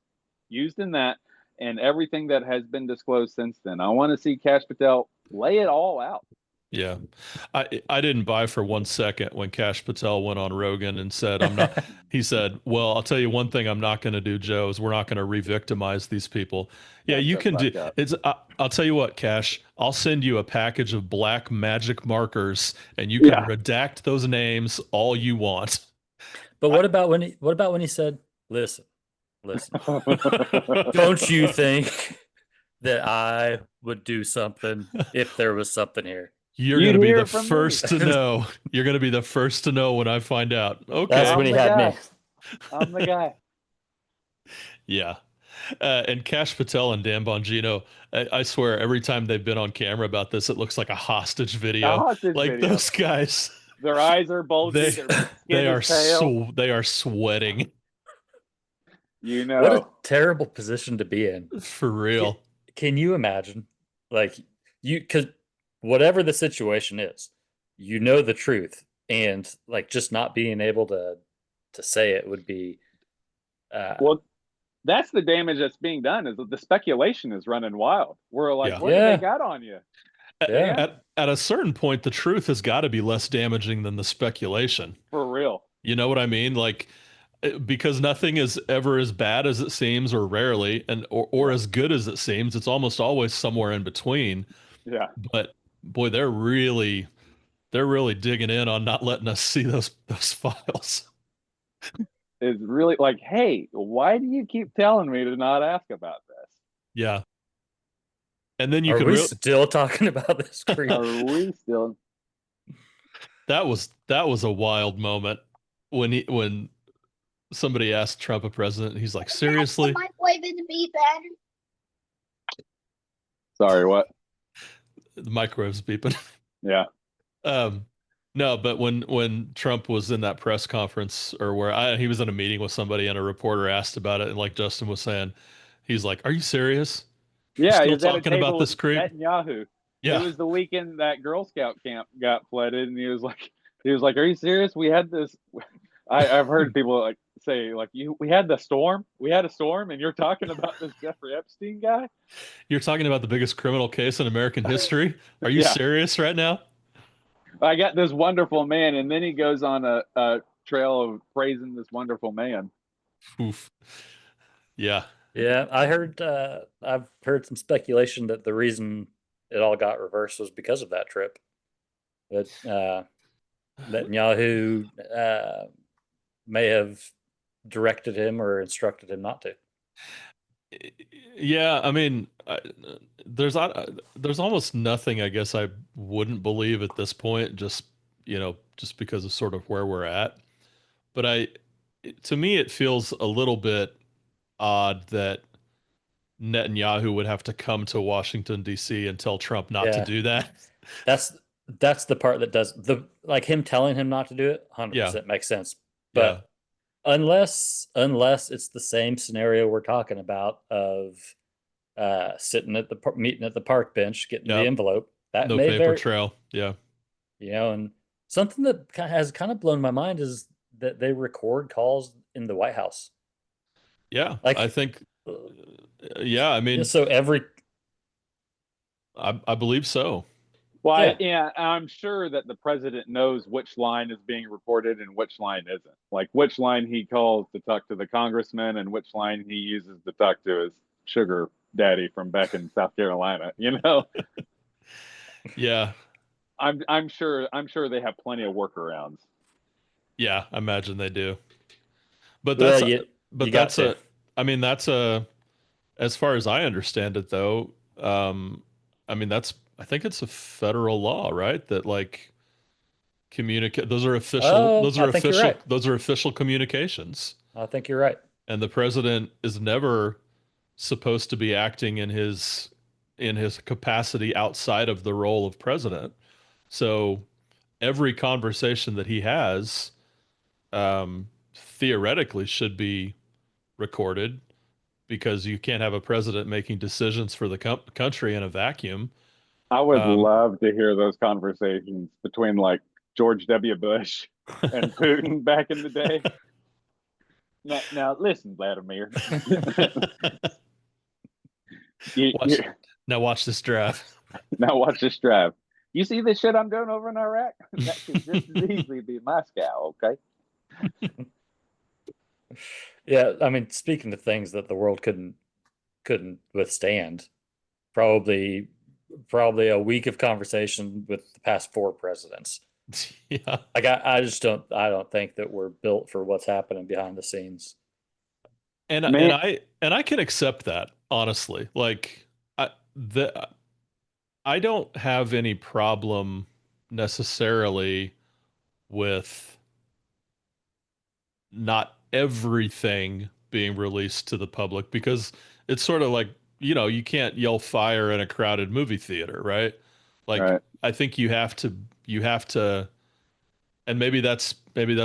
used in that and everything that has been disclosed since then, I want to see Kash Patel lay it all out. Yeah. I didn't buy for 1 second when Kash Patel went on Rogan and said, I'm not, he said, well, I'll tell you one thing I'm not going to do, Joe, is we're not going to re-victimize these people. Yeah, Shut you the can do fuck up. it's. I'll tell you what, Cash, I'll send you a package of black magic markers and you can Yeah. redact those names all you want. But what about when he said, listen, don't you think that I would do something if there was something here? You're You going to be hear the it from me. first to know. You're going to be the first to know when I find out. Okay. That's when he I'm the had guy. me. I'm the guy. Yeah. And Cash Patel and Dan Bongino, I swear, every time they've been on camera about this, it looks like a hostage video. A hostage Like video. those guys, Their eyes are bulgy. they Their skin they are is pale. they are sweating You know. What a terrible position to be in. for real. Can you imagine? Like because whatever the situation is, you know the truth, and like just not being able to say it would be. Well, that's the damage that's being done. Is that the speculation is running wild. We're like, Yeah. what do Yeah. they got on you? Yeah. At a certain point, the truth has got to be less damaging than the speculation. For real. You know what I mean? Like, because nothing is ever as bad as it seems, or rarely, and or as good as it seems. It's almost always somewhere in between. Yeah. But boy, they're really digging in on not letting us see those files. Is really like, hey, why do you keep telling me to not ask about this? Yeah. And then you Are could we really still talking about this creep? Are we still? that was a wild moment when somebody asked Trump a president, and he's like, seriously? The microwave in the beef pattern. Sorry, what? The microwave's beeping. Yeah. No, but when Trump was in that press conference, or where he was in a meeting with somebody and a reporter asked about it, and like Justin was saying, he's like, "Are you serious? Yeah, Still he was at a talking table about this with creep?" Netanyahu. Yeah, It was the weekend that Girl Scout camp got flooded, and he was like, "Are you serious? We had this." I've heard people like say, like, we had a storm, and you're talking about this Jeffrey Epstein guy. you're talking about the biggest criminal case in American history. Are you Yeah. serious right now? I got this wonderful man, and then he goes on a trail of praising this wonderful man. Oof. Yeah. Yeah, I've heard some speculation that the reason it all got reversed was because of that trip. That Netanyahu may have directed him or instructed him not to. Yeah, I mean, there's almost nothing I guess I wouldn't believe at this point, just because of sort of where we're at. But to me, it feels a little bit odd that Netanyahu would have to come to Washington D.C. and tell Trump not to Yeah. do that. That's the part that does like him telling him not to do it. 100% makes sense. But unless it's the same scenario we're talking about of sitting at the meeting at the park bench getting the envelope, that no may paper trail. Yeah. And something that has kind of blown my mind is that they record calls in the White House. Yeah, Like, I think. Yeah, I mean, so I believe so. Well, I'm sure that the president knows which line is being recorded and which line isn't. Like which line he calls to talk to the congressman and which line he uses to talk to his sugar daddy from back in South Carolina. Yeah. I'm sure they have plenty of workarounds. Yeah, I imagine they do. But Well, that's as far as I understand it though, I mean I think it's a federal law, right? That like communicate those are official those are official communications. I think you're right. And the president is never supposed to be acting in his capacity outside of the role of president. So every conversation that he has theoretically should be recorded, because you can't have a president making decisions for the country in a vacuum. I would love to hear those conversations between like George W. Bush and Putin back in the day. Now listen, Vladimir. Now watch this drive. Now watch this drive. You see this shit I'm doing over in Iraq? That could just as easily be Moscow, okay? Yeah, I mean, speaking of things that the world couldn't withstand, probably a week of conversation with the past 4 presidents. Yeah. Like I just don't think that we're built for what's happening behind the scenes. And Man. I can accept that, honestly. Like I don't have any problem necessarily with not everything being released to the public, because it's sort of like, you can't yell fire in a crowded movie theater, right? Like Right. I think you have to, and maybe that's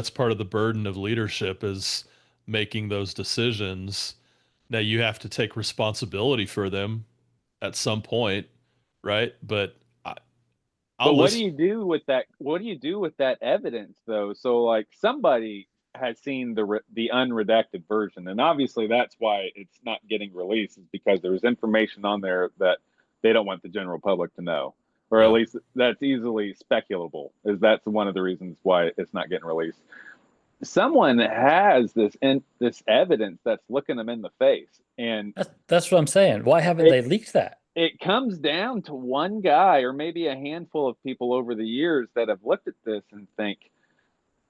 part of the burden of leadership, is making those decisions. Now you have to take responsibility for them at some point, right? But I'll What do listen. you do with that? What do you do with that evidence, though? So, like, somebody has seen the unredacted version, and obviously that's why it's not getting released, is because there's information on there that they don't want the general public to know, or at Yeah. least that's easily speculable. That's one of the reasons why it's not getting released. Someone has this evidence that's looking them in the face, and That's what I'm saying. Why haven't they leaked that? it comes down to one guy or maybe a handful of people over the years that have looked at this and think,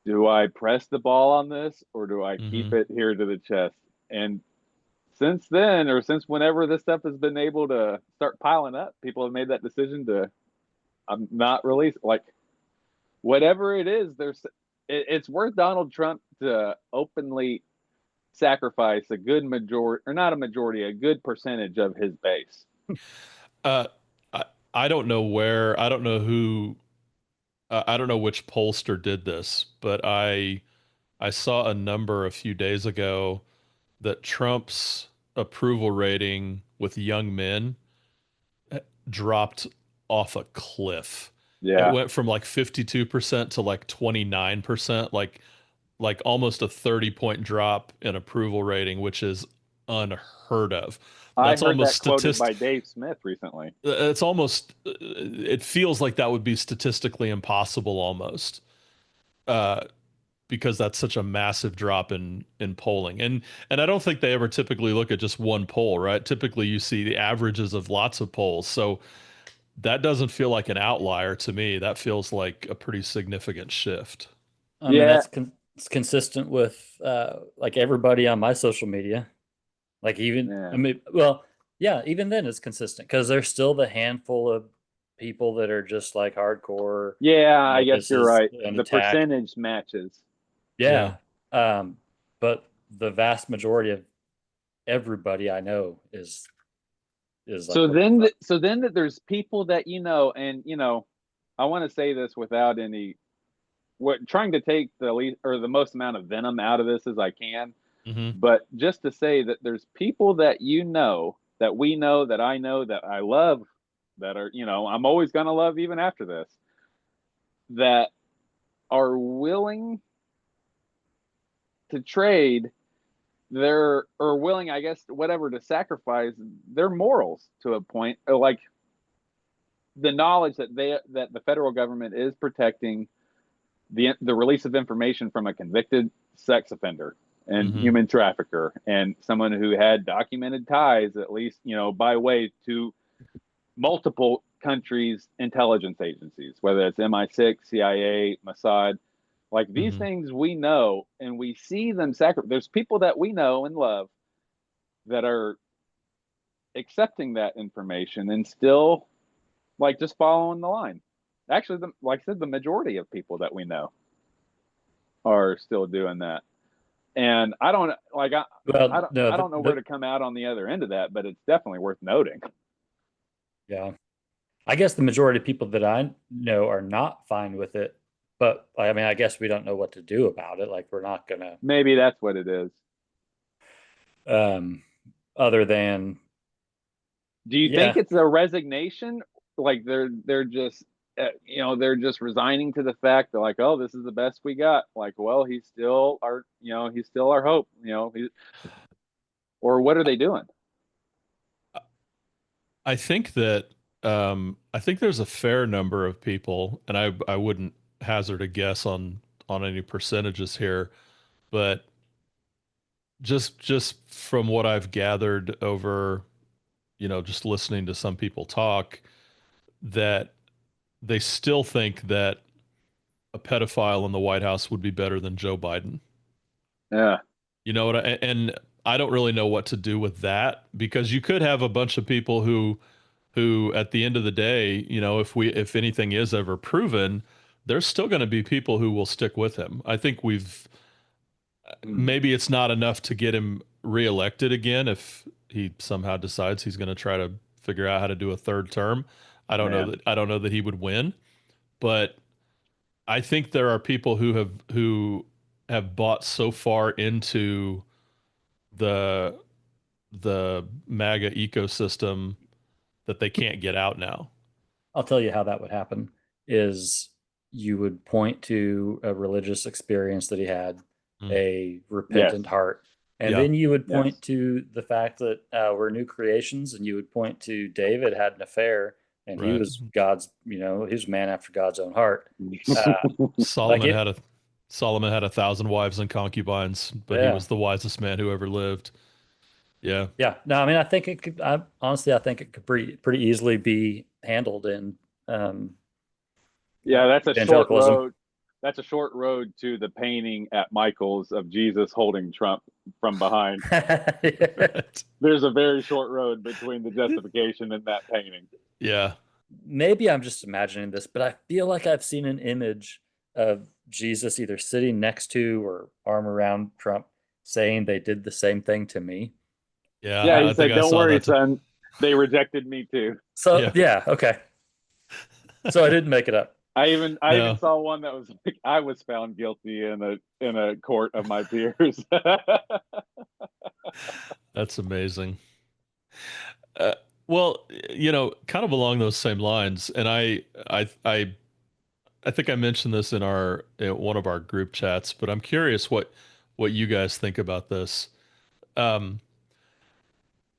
do I press the ball on this or do I keep it here to the chest? And since then, or since whenever this stuff has been able to start piling up, people have made that decision to not release. Like, whatever it is, it's worth Donald Trump to openly sacrifice a good majority, or not a majority, a good percentage of his base. Uh, I don't know I don't know who, I don't know which pollster did this, but I saw a number a few days ago that Trump's approval rating with young men dropped off a cliff. It Yeah. went from like 52% to like 29%, like almost a 30-point drop in approval rating, which is unheard of. I That's heard that almost quoted by Dave Smith recently. It's almost, it feels like that would be statistically impossible almost, because that's such a massive drop in polling. And I don't think they ever typically look at just one poll, right? Typically you see the averages of lots of polls. So that doesn't feel like an outlier to me. That feels like a pretty significant shift. I mean, it's consistent with like everybody on my social media. Like even, Yeah. I mean, well, yeah, even then it's consistent because there's still the handful of people that are just like hardcore. Yeah, I guess this you're is right. an The attack. percentage matches. Yeah. But the vast majority of everybody I know is like, So then that there's people that and I want to say this without any trying to take the least or the most amount of venom out of this as I can. But just to say that there's people that that we know, that I know, that I love, that are, I'm always going to love even after this, that are willing to trade willing, I guess, whatever, to sacrifice their morals to a point, like the knowledge that the federal government is protecting the release of information from a convicted sex offender and human trafficker and someone who had documented ties, at least, by way to multiple countries' intelligence agencies, whether it's MI6, CIA, Mossad. Like, these things we know, and we see them sacrifice. There's people that we know and love that are accepting that information and still, like, just following the line. Actually, like I said, the majority of people that we know are still doing that. And I don't like, I don't know where to come out on the other end of that, but it's definitely worth noting. Yeah. I guess the majority of people that I know are not fine with it, but I mean, I guess we don't know what to do about it. Like, we're not gonna. Maybe that's what it is. Other than. Do you think it's a resignation? Like they're just, they're just resigning to the fact that, like, oh, this is the best we got. Like, well, he's still our hope. Or what are they doing? I think that I think there's a fair number of people, and I wouldn't hazard a guess on any percentages here, but just from what I've gathered over, just listening to some people talk, that they still think that a pedophile in the White House would be better than Joe Biden. Yeah. You know what? And I don't really know what to do with that, because you could have a bunch of people who at the end of the day, if anything is ever proven, there's still going to be people who will stick with him. I think maybe it's not enough to get him reelected again if he somehow decides he's going to try to figure out how to do a third term. I don't know that he would win, but I think there are people who have bought so far into the MAGA ecosystem that they can't get out now. I'll tell you how that would happen is you would point to a religious experience that he had, a repentant heart. And then you would point to the fact that we're new creations, and you would point to David had an affair, and he was God's, he was a man after God's own heart. Solomon had 1,000 wives and concubines, but he was the wisest man who ever lived. Yeah. Yeah. No, I mean, I think it could, honestly, I think it could pretty easily be handled in, that's a short road. That's a short road to the painting at Michael's of Jesus holding Trump from behind. There's a very short road between the justification and that painting. Yeah. Maybe I'm just imagining this, but I feel like I've seen an image of Jesus either sitting next to or arm around Trump saying they did the same thing to me. Yeah. Yeah, he said, "Don't worry, son. They rejected me too." So okay. So I didn't make it up. I even saw one that was like, I was found guilty in a court of my peers. That's amazing. Well, kind of along those same lines, and I think I mentioned this in one of our group chats, but I'm curious what you guys think about this.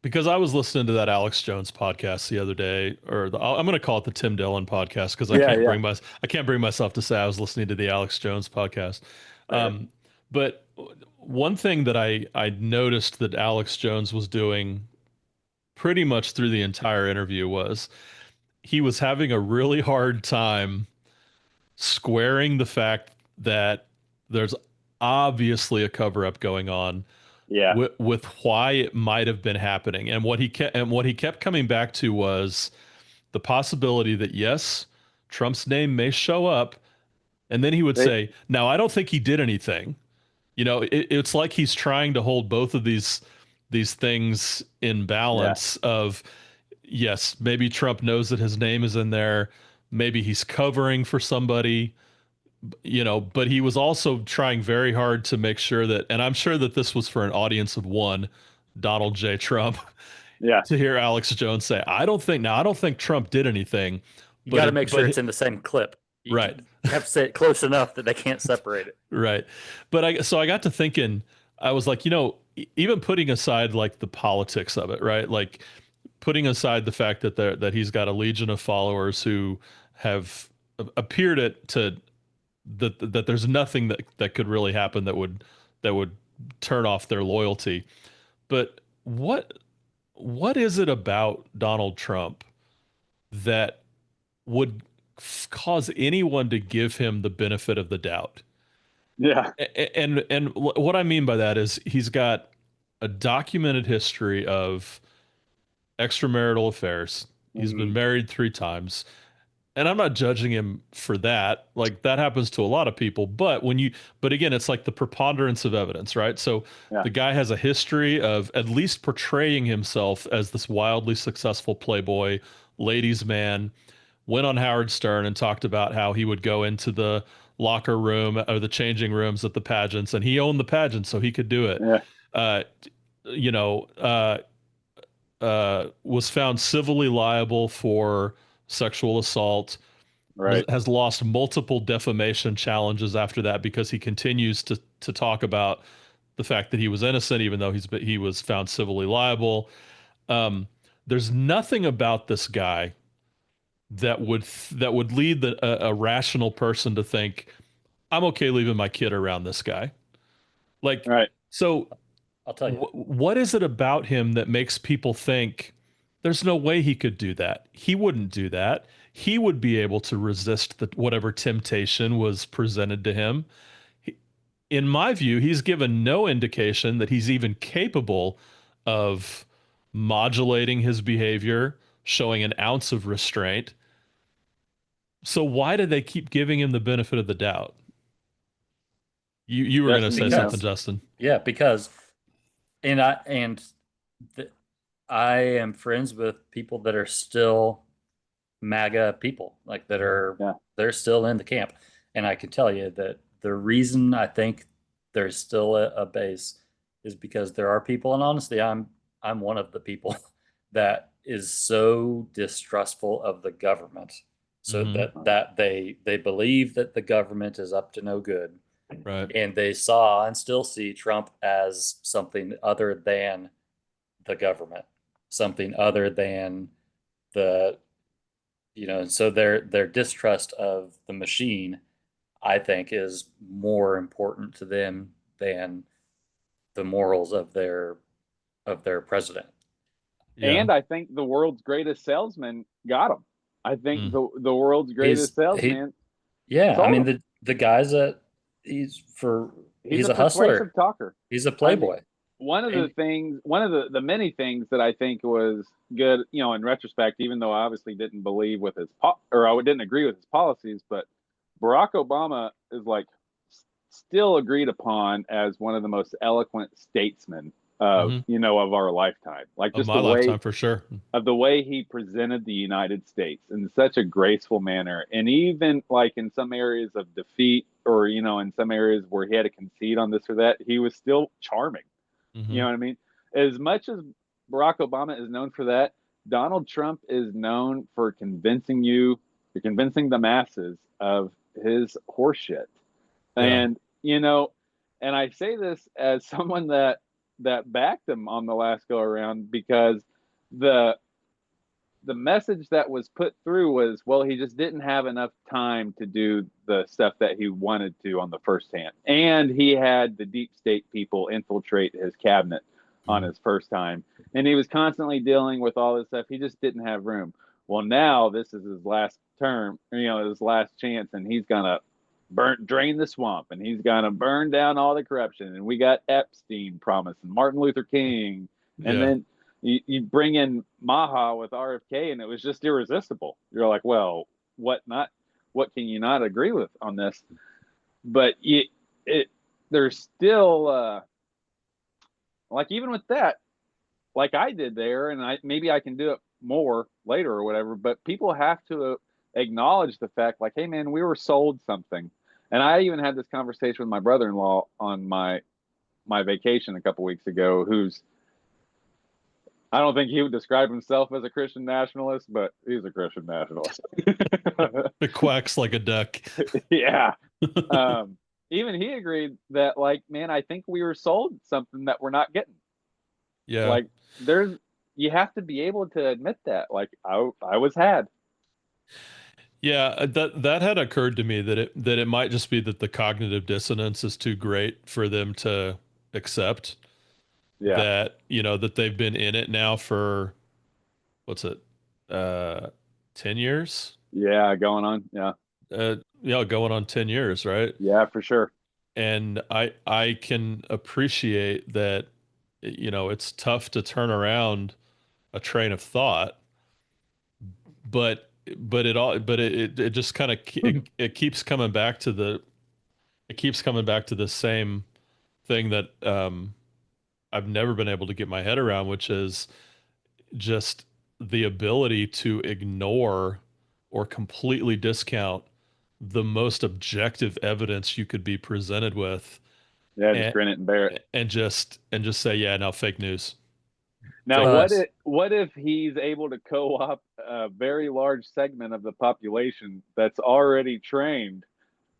Because I was listening to that Alex Jones podcast the other day, I'm going to call it the Tim Dillon podcast, because I can't bring myself to say I was listening to the Alex Jones podcast. But one thing that I noticed that Alex Jones was doing pretty much through the entire interview was he was having a really hard time squaring the fact that there's obviously a cover-up going on. Yeah. With why it might have been happening. And what he kept coming back to was the possibility that, yes, Trump's name may show up. And then he would say, "Now, I don't think he did anything." It's like he's trying to hold both of these things in balance of, yes, maybe Trump knows that his name is in there. Maybe he's covering for somebody. But he was also trying very hard to make sure that, and I'm sure that this was for an audience of one, Donald J. Trump, to hear Alex Jones say, I don't think Trump did anything. You got to make sure it's in the same clip. You have to say it close enough that they can't separate it. Right. But I got to thinking, I was like, even putting aside like the politics of it, right? Like putting aside the fact that he's got a legion of followers who have appeared to that there's nothing that could really happen that would turn off their loyalty. But what is it about Donald Trump that would cause anyone to give him the benefit of the doubt? Yeah. And what I mean by that is he's got a documented history of extramarital affairs. He's been married 3 times. And I'm not judging him for that. Like that happens to a lot of people. But again, it's like the preponderance of evidence, right? So the guy has a history of at least portraying himself as this wildly successful playboy, ladies' man, went on Howard Stern and talked about how he would go into the locker room or the changing rooms at the pageants, and he owned the pageant, so he could do it. Was found civilly liable for sexual assault, has lost multiple defamation challenges after that because he continues to talk about the fact that he was innocent, even though he was found civilly liable. There's nothing about this guy that would lead a rational person to think, I'm okay leaving my kid around this guy. Like, Right. so I'll tell you. what is it about him that makes people think there's no way he could do that? He wouldn't do that. He would be able to resist whatever temptation was presented to him. In my view, he's given no indication that he's even capable of modulating his behavior, showing an ounce of restraint. So why do they keep giving him the benefit of the doubt? You were going to say something, Justin. Yeah, because I am friends with people that are still MAGA people, like that are they're still in the camp, and I can tell you that the reason I think there's still a base is because there are people, and honestly, I'm one of the people that is so distrustful of the government, so that they believe that the government is up to no good. Right. And they saw and still see Trump as something other than the government, something other than the, so their distrust of the machine, I think, is more important to them than the morals of their president. Yeah. And I think the world's greatest salesman got him. I think the world's greatest salesman. I mean, the guys that he's a hustler, talker. He's a playboy. I mean, one of the many things that I think was good, in retrospect, even though I obviously didn't believe with I didn't agree with his policies, but Barack Obama is still agreed upon as one of the most eloquent statesmen of of our lifetime, just my lifetime for sure, of the way he presented the United States in such a graceful manner, and even in some areas of defeat, or in some areas where he had to concede on this or that, he was still charming. You know what I mean? As much as Barack Obama is known for that, Donald Trump is known for convincing the masses of his horseshit. And and I say this as someone that backed him on the last go around, because the message that was put through was, well, he just didn't have enough time to do the stuff that he wanted to on the first hand, and he had the deep state people infiltrate his cabinet on his first time, and he was constantly dealing with all this stuff. He just didn't have room. Well, now this is his last term, his last chance, and he's gonna drain the swamp, and he's gonna burn down all the corruption. And we got Epstein promise and Martin Luther King, and then you bring in Maha with RFK, and it was just irresistible. You're like, well, what can you not agree with on this? But there's still even with that, I did there, and maybe I can do it more later or whatever, but people have to acknowledge the fact, hey man, we were sold something. And I even had this conversation with my brother-in-law on my vacation a couple weeks ago, I don't think he would describe himself as a Christian nationalist, but he's a Christian nationalist. It quacks like a duck. Yeah. Even he agreed that, man, I think we were sold something that we're not getting. Yeah. You have to be able to admit that. I was had. Yeah, that had occurred to me that it might just be that the cognitive dissonance is too great for them to accept. Yeah. That, that they've been in it now for, what's it, 10 years? Yeah, going on. Yeah. Going on 10 years, right? Yeah, for sure. And I can appreciate that, it's tough to turn around a train of thought, but it just kind of it keeps coming back to the same thing that I've never been able to get my head around, which is just the ability to ignore or completely discount the most objective evidence you could be presented with. Yeah, just grin it and bear it. And just say, yeah, no, fake news. Now, what if he's able to co-opt a very large segment of the population that's already trained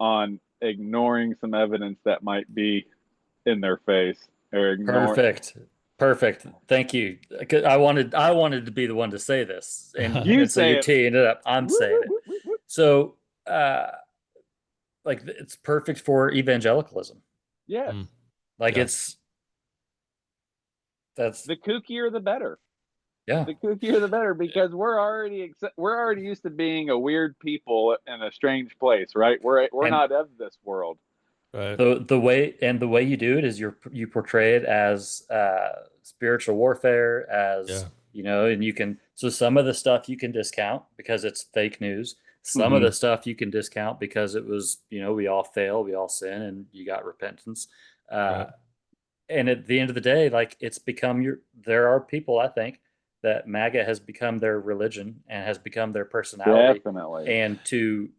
on ignoring some evidence that might be in their face, or Perfect. Perfect. Thank you. 'Cause I wanted to be the one to say this, and, You and so say you're it. teeing it up. I'm Whoop, saying whoop, it. whoop, whoop, whoop. So, like, it's perfect for evangelicalism. Yes. Mm. Like, Yeah. that's The kookier, the better. yeah. The kookier, the better, because we're already used to being a weird people in a strange place, right? We're And not of this world. Right. the way you do it is you portray it as spiritual warfare, as Yeah. and you can, so some of the stuff you can discount because it's fake news. Some of Mhm. the stuff you can discount because it was, we all fail, we all sin, and you got repentance. Right. And at the end of the day, like, it's become there are people, I think, that MAGA has become their religion and has become their personality. Definitely. And to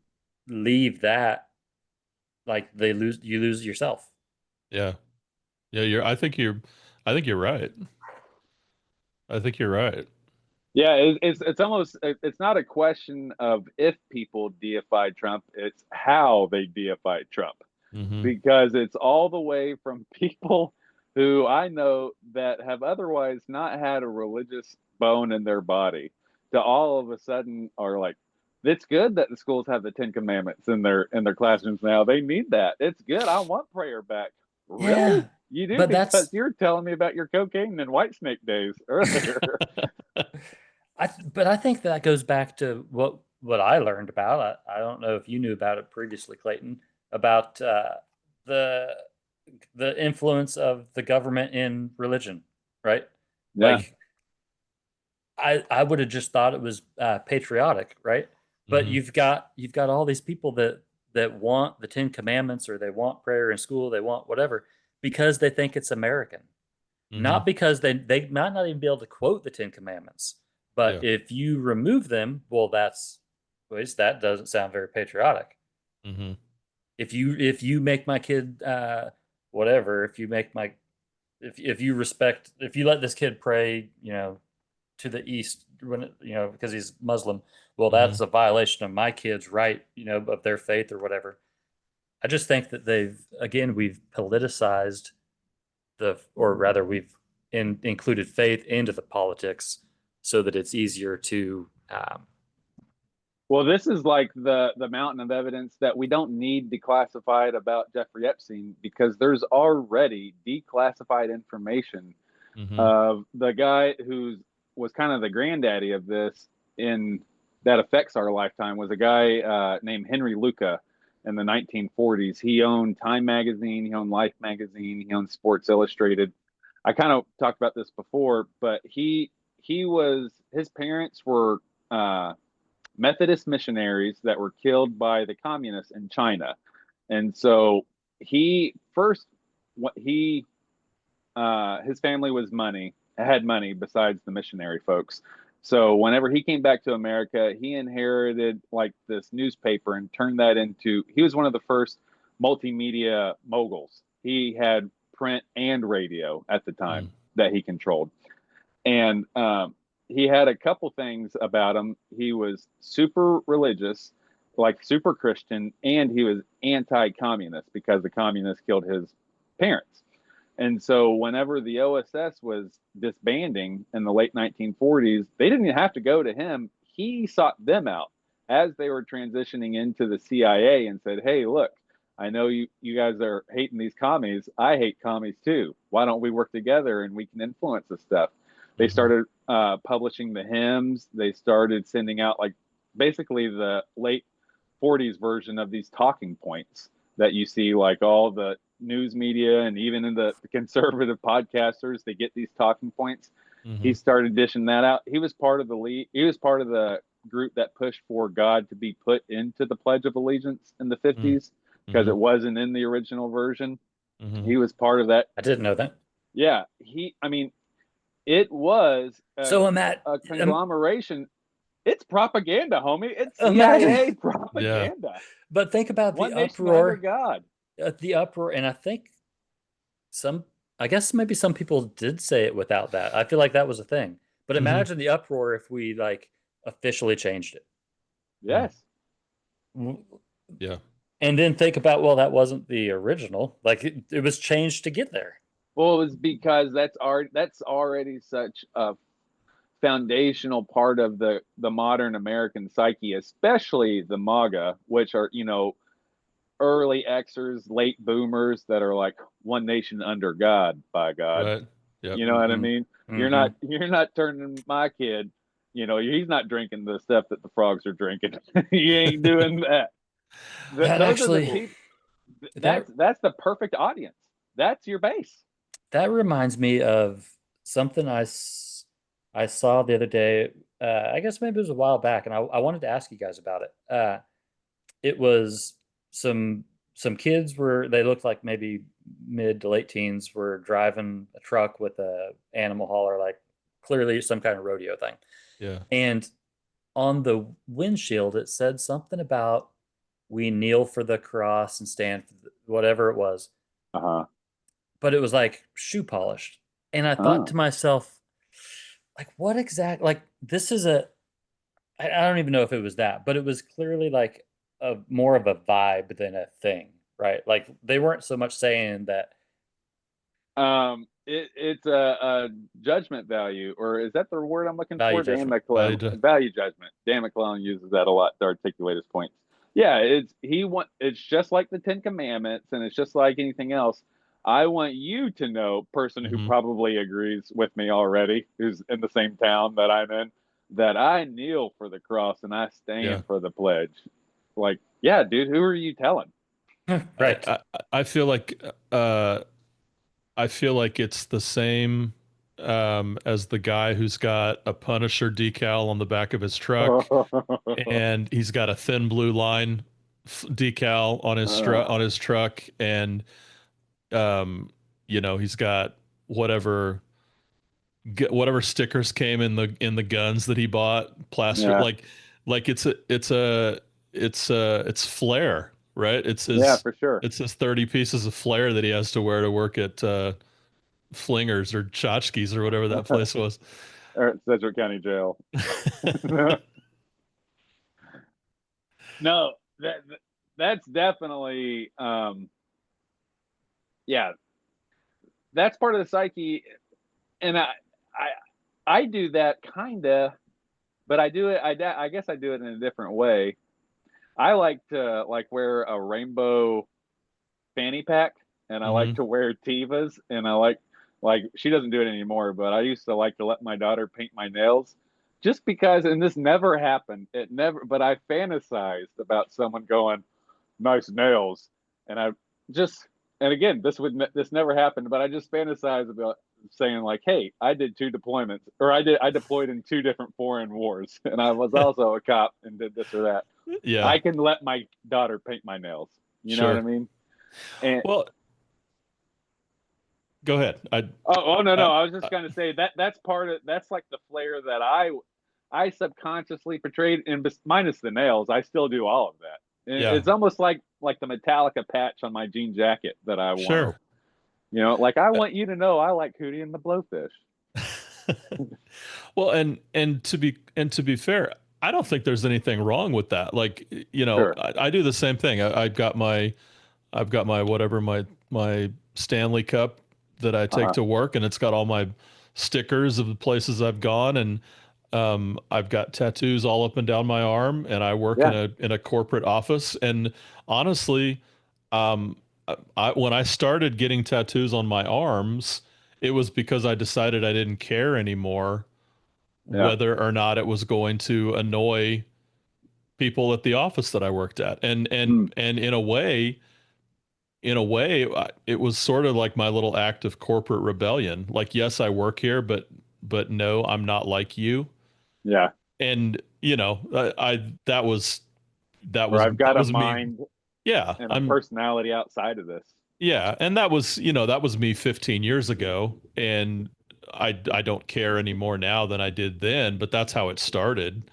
leave that, like, you lose yourself. Yeah. Yeah. I think you're right. I think you're right. Yeah, it's almost, it's not a question of if people deified Trump, it's how they deified Trump. Mm-hmm. Because it's all the way from people who I know that have otherwise not had a religious bone in their body to all of a sudden are like, it's good that the schools have the 10 Commandments in their classrooms now. They need that. It's good. I want prayer back. Really? Yeah, You do, but because you're telling me about your cocaine and white snake days earlier. but I think that goes back to what I learned about. I don't know if you knew about it previously, Clayton, about the the influence of the government in religion, right? Yeah. Like, I would have just thought it was patriotic, right? But Mhm. you've got all these people that want the 10 Commandments, or they want prayer in school, they want whatever, because they think it's American. Not Mhm. because they might not even be able to quote the 10 Commandments. But Yeah. if you remove them, well, that doesn't sound very patriotic. Mhm. If you make my kid whatever, if you let this kid pray, to the east, when because he's Muslim, well, Mhm. that's a violation of my kid's right, of their faith or whatever. I just think that we've politicized or rather, we've included faith into the politics so that it's easier to. Well, this is like the mountain of evidence that we don't need declassified about Jeffrey Epstein, because there's already declassified information Mhm. of the guy who was kind of the granddaddy of this in that affects our lifetime, was a guy named Henry Luca in the 1940s. He owned Time magazine, he owned Life magazine, he owned Sports Illustrated. I kind of talked about this before, but his parents were Methodist missionaries that were killed by the communists in China. And so he first, what he his family had money besides the missionary folks. So whenever he came back to America, he inherited like this newspaper and turned that into, he was one of the first multimedia moguls. He had print and radio at the time that he controlled. And he had a couple things about him. He was super religious, like super Christian, and he was anti-communist because the communists killed his parents. And so whenever the OSS was disbanding in the late 1940s, they didn't even have to go to him. He sought them out as they were transitioning into the CIA and said, hey, look, I know you guys are hating these commies. I hate commies too. Why don't we work together and we can influence this stuff? They started publishing the hymns. They started sending out like basically the late 40s version of these talking points that you see like all the news media and even in the conservative podcasters, they get these talking points. He started dishing that out. He was part of the group that pushed for God to be put into the Pledge of Allegiance in the 50s because it wasn't in the original version. He was part of that. I didn't know that. Yeah, it was a conglomeration. It's propaganda, homie. It's CIA propaganda. Yeah. But think about One the nation uproar. under God. The uproar, and I guess maybe some people did say it without that. I feel like that was a thing. But imagine the uproar if we like officially changed it. Yes. Yeah. And then think about, well, that wasn't the original. Like, it was changed to get there. Well, it was because that's already such a foundational part of the modern American psyche, especially the MAGA, which are, early Xers, late boomers that are like one nation under God, by God. Right. Yep. You know what I Mhm. mean? You're Mhm. not turning my kid, he's not drinking the stuff that the frogs are drinking. You ain't doing that. That Those are the actually people. that That's the perfect audience. That's your base. that reminds me of something I saw the other day. I guess maybe it was a while back, and I wanted to ask you guys about it. It was some some kids they looked like maybe mid to late teens were driving a truck with a animal hauler, like clearly some kind of rodeo thing. Yeah. And on the windshield, it said something about we kneel for the cross and stand for whatever it was, Uh-huh. but it was like shoe polished. And I thought to myself, like, what exact, like, this is I don't even know if it was that, but it was clearly like a more of a vibe than a thing, right? Like, they weren't so much saying that It's a judgment value, or is that the word I'm looking value for? Dan judgment. Value McClellan, value judgment. Dan McClellan uses that a lot to articulate his points. Yeah, it's just like the Ten Commandments, and it's just like anything else. I want you to know, person who Mhm. probably agrees with me already, who's in the same town that I'm in, that I kneel for the cross and I stand Yeah. for the pledge. Like, yeah, dude, who are you telling? Right. I feel like it's the same as the guy who's got a Punisher decal on the back of his truck, and he's got a thin blue line decal on his truck, and he's got whatever stickers came in the guns that he bought, plaster, Yeah, like it's flair, right? yeah, for sure. It's his 30 pieces of flair that he has to wear to work at Flingers or Tchotchkes or whatever that place was. Or at Sedgwick County Jail. No, that's definitely yeah, that's part of the psyche, and I do that kinda, but I do it. I guess I do it in a different way. I like to wear a rainbow fanny pack, and I like Hmm. to wear Tivas, and I like she doesn't do it anymore, but I used to like to let my daughter paint my nails, just because. And this never happened. It never. But I fantasized about someone going, "Nice nails," and I just. And again, this never happened, but I just fantasized about saying like, "Hey, I did 2 deployments, or I deployed in 2 different foreign wars, and I was also a cop and did this or that. Yeah, I can let my daughter paint my nails." You know what I sure. mean? And Well, go ahead. no, I, I was just I gonna say that's like the flair that I subconsciously portrayed, and minus the nails, I still do all of that. And yeah, it's almost like the Metallica patch on my jean jacket that I want to, sure. like, I want you to know I like Hootie and the Blowfish. Well, and to be fair, I don't think there's anything wrong with that. Like, Sure. I do the same thing. I've got my whatever my Stanley Cup that I take Uh-huh. to work, and it's got all my stickers of the places I've gone, and I've got tattoos all up and down my arm, and I work Yeah. in a corporate office. And honestly, um, when I started getting tattoos on my arms, it was because I decided I didn't care anymore Yeah. whether or not it was going to annoy people at the office that I worked at. Mm. And in a way, it was sort of like my little act of corporate rebellion. Like, yes, I work here, but no, I'm not like you. Yeah. And Or I've got that a was me. mind Yeah, and a personality outside of this. yeah, and that was me 15 years ago, and I don't care any more now than I did then, but that's how it started.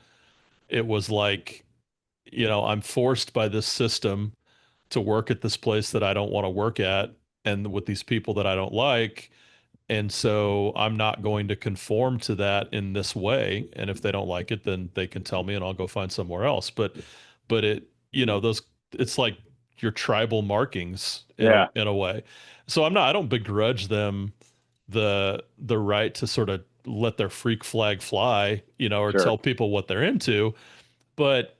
It was like, I'm forced by this system to work at this place that I don't want to work at, and with these people that I don't like. And so I'm not going to conform to that in this way. And if they don't like it, then they can tell me and I'll go find somewhere else. But those, it's like your tribal markings Yeah. in a way. So I don't begrudge them the right to sort of let their freak flag fly, or Sure. tell people what they're into, but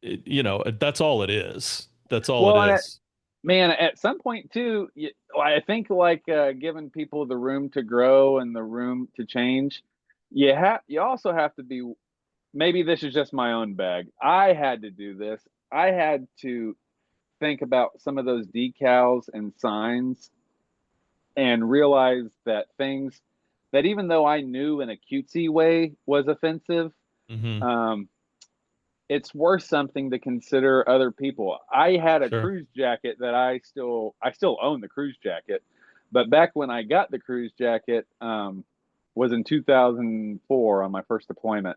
that's all it is. That's all Well, it and is. man, at some point too, I think like giving people the room to grow and the room to change, you also have to be. Maybe this is just my own bag. I had to do this. I had to think about some of those decals and signs and realize that things that even though I knew in a cutesy way was offensive, Mm-hmm. it's worth something to consider other people. I had a Sure. cruise jacket that I still own the cruise jacket, but back when I got the cruise jacket was in 2004 on my first deployment.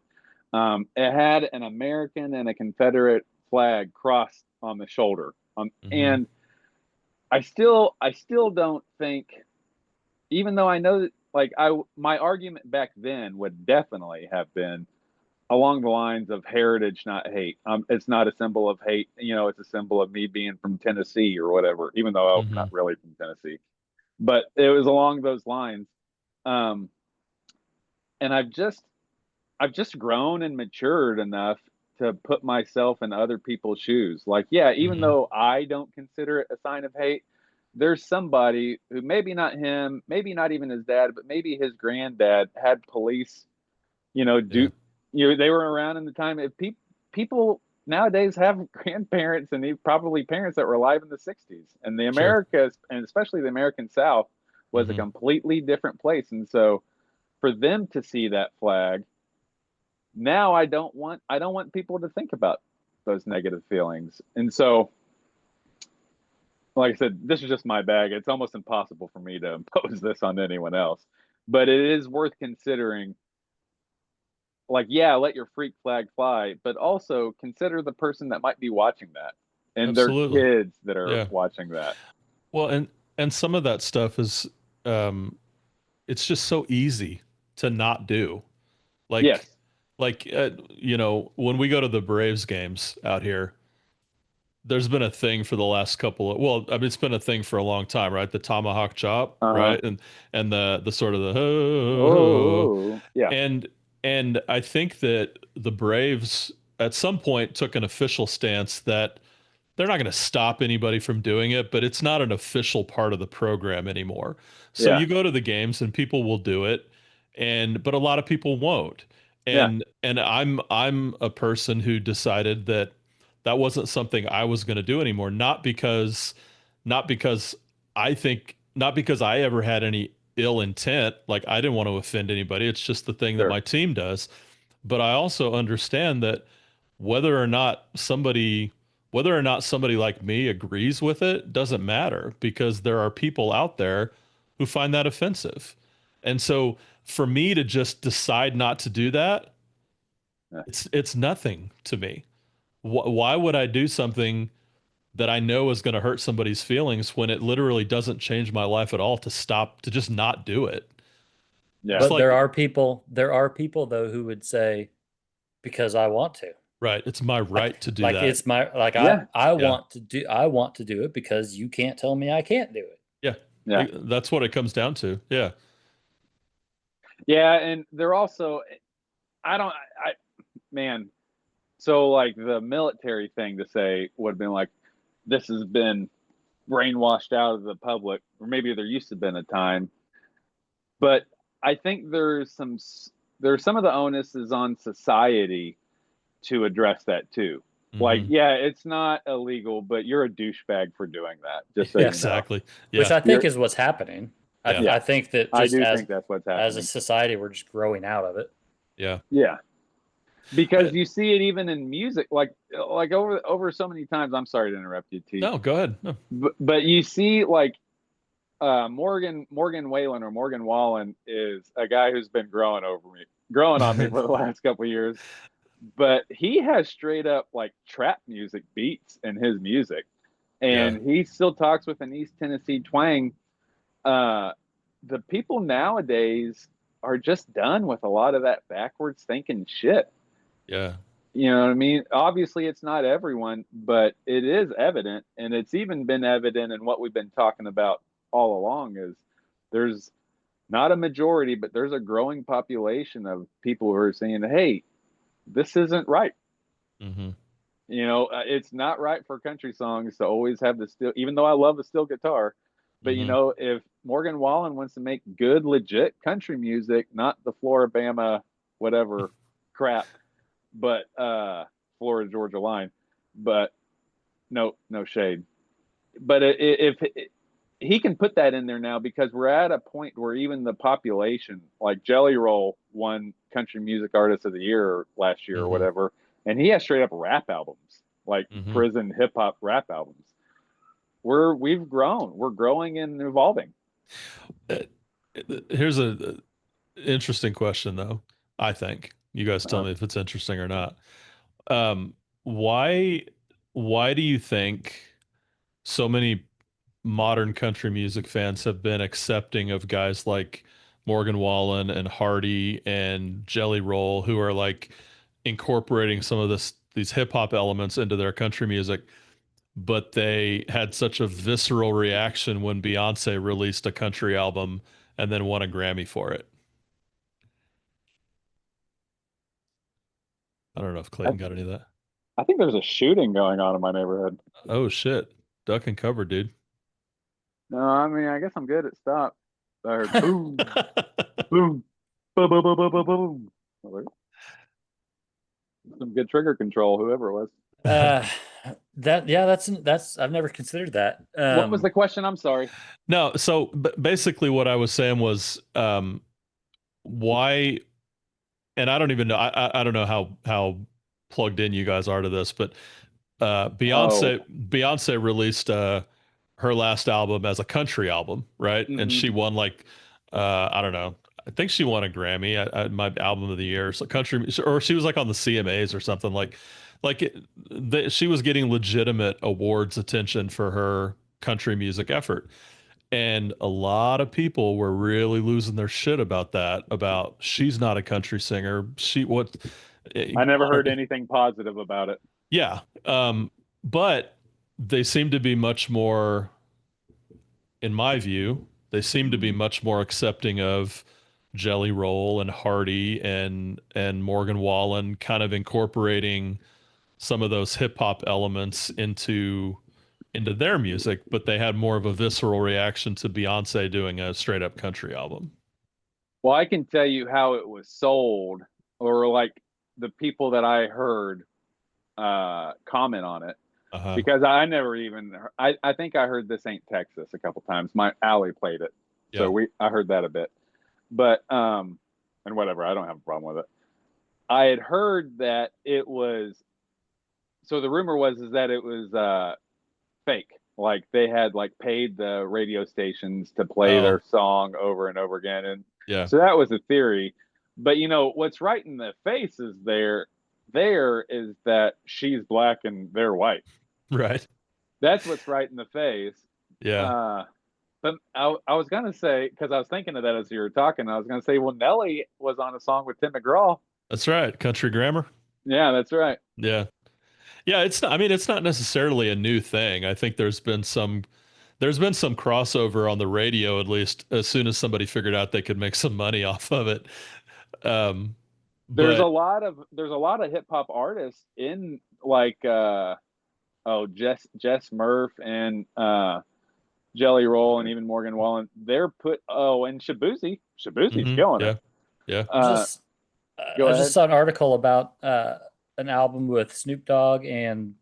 It had an American and a Confederate flag crossed on the shoulder, Mm-hmm. and I still don't think, even though I know that, like, my argument back then would definitely have been along the lines of heritage, not hate. It's not a symbol of hate. It's a symbol of me being from Tennessee or whatever, even though I'm Mm-hmm. not really from Tennessee. But it was along those lines. And I've just grown and matured enough to put myself in other people's shoes. Like, yeah, even Mm-hmm. though I don't consider it a sign of hate, there's somebody who, maybe not him, maybe not even his dad, but maybe his granddad had police, do, they were around in the time. If people nowadays have grandparents and probably parents that were alive in the 60s, and the Sure. Americas, and especially the American South, was Mm-hmm. a completely different place. And so for them to see that flag, now I don't want people to think about those negative feelings. And so, like I said, this is just my bag. It's almost impossible for me to impose this on anyone else, but it is worth considering. Like, yeah, let your freak flag fly, but also consider the person that might be watching that, and Absolutely. their kids that are Yeah. watching that. Well, and some of that stuff is, it's just so easy to not do. Yes. When we go to the Braves games out here, there's been a thing for the last it's been a thing for a long time, right? The tomahawk chop, right? And the sort of the Oh, yeah. and I think that the Braves at some point took an official stance that they're not going to stop anybody from doing it, but it's not an official part of the program anymore. So Yeah. you go to the games and people will do it, but a lot of people won't. Yeah. And I'm a person who decided that wasn't something I was going to do anymore. Not because I ever had any ill intent. Like, I didn't want to offend anybody. It's just the thing that Sure. my team does. But I also understand that whether or not somebody like me agrees with it doesn't matter, because there are people out there who find that offensive. And so for me to just decide not to do that, Yeah. it's nothing to me. Why would I do something that I know is going to hurt somebody's feelings when it literally doesn't change my life at all to just not do it? Yeah. But there are people though who would say, because I want to. Right. It's my right to do like that. It's my, like, Yeah. I want to do it because you can't tell me I can't do it. Yeah. Yeah. That's what it comes down to. Yeah. Yeah. And they're also, man, so like the military thing to say would have been like, this has been brainwashed out of the public, or maybe there used to have been a time. But I think there's some of the onus is on society to address that too. Like, yeah, it's not illegal, but you're a douchebag for doing that. Just so exactly. Yeah. Which I think is what's happening. Yeah. I think that I just do think that's what's happening. as a society, we're just growing out of it. Yeah. Yeah. Because you see it even in music, like over so many times. I'm sorry to interrupt you, T. No, go ahead. No. But you see, like, Morgan Whalen, or Morgan Wallen, is a guy who's been growing on me for the last couple of years. But he has straight up like trap music beats in his music, and he still talks with an East Tennessee twang. The people nowadays are just done with a lot of that backwards thinking shit. Yeah. You know what I mean? Obviously, it's not everyone, but it is evident, and it's even been evident in what we've been talking about all along. Is there's not a majority, but there's a growing population of people who are saying, "Hey, this isn't right." Mm-hmm. You know, it's not right for country songs to always have the steel. Even though I love the steel guitar, but you Mm-hmm. know, if Morgan Wallen wants to make good, legit country music, not the Floribama, whatever crap, but Florida Georgia line, but no shade. But if he can put that in there now, because we're at a point where even the population, like Jelly Roll, won Country Music Artist of the Year last year or Mm-hmm. whatever, and he has straight up rap albums, like Mm-hmm. prison hip hop rap albums. We've grown, we're growing and evolving. Here's a interesting question, though. I think you guys tell me if it's interesting or not. Why do you think so many modern country music fans have been accepting of guys like Morgan Wallen and Hardy and Jelly Roll, who are like incorporating some of these hip hop elements into their country music, but they had such a visceral reaction when Beyonce released a country album and then won a Grammy for it? I don't know if Clayton got any of that. I think there's a shooting going on in my neighborhood. Oh shit. Duck and cover, dude. No, I mean, I guess I'm good at stop. I heard boom, boom, boom, boom, boom, boom, boom, boom. Some good trigger control, whoever it was. That's I've never considered that. What was the question? I'm sorry. No, so basically what I was saying was why, and I don't even know, I don't know how plugged in you guys are to this, but Beyonce released her last album as a country album, right? Mm-hmm. And she won like I don't know, I think she won a Grammy, my album of the year, so country, or she was like on the CMAs or something, she was getting legitimate awards attention for her country music effort. And a lot of people were really losing their shit about that, about she's not a country singer. I never heard anything positive about it. Yeah. But they seem to be much more, in my view, they seem to be much more accepting of Jelly Roll and Hardy and Morgan Wallen, kind of incorporating some of those hip hop elements into their music, but they had more of a visceral reaction to Beyonce doing a straight up country album. Well, I can tell you how it was sold, or like the people that I heard comment on it, because I never even, I think I heard This Ain't Texas a couple times. My Allie played it. Yeah. So I heard that a bit, but, and whatever, I don't have a problem with it. I had heard that it was, so the rumor was, is that it was, fake. Like they had like paid the radio stations to play their song over and over again. And so that was a theory. But you know, what's right in the face is there is that she's black and they're white. Right. That's what's right in the face. Yeah. But I was going to say, because I was thinking of that as you were talking, I was going to say, well, Nelly was on a song with Tim McGraw. That's right. Country Grammar. Yeah, that's right. Yeah. Yeah, it's not necessarily a new thing. I think there's been some crossover on the radio, at least as soon as somebody figured out they could make some money off of it. There's a lot of hip hop artists in like Jess Murph and Jelly Roll and even Morgan Wallen. They're and Shabuzi's killing it. Yeah. I just saw an article about an album with Snoop Dogg and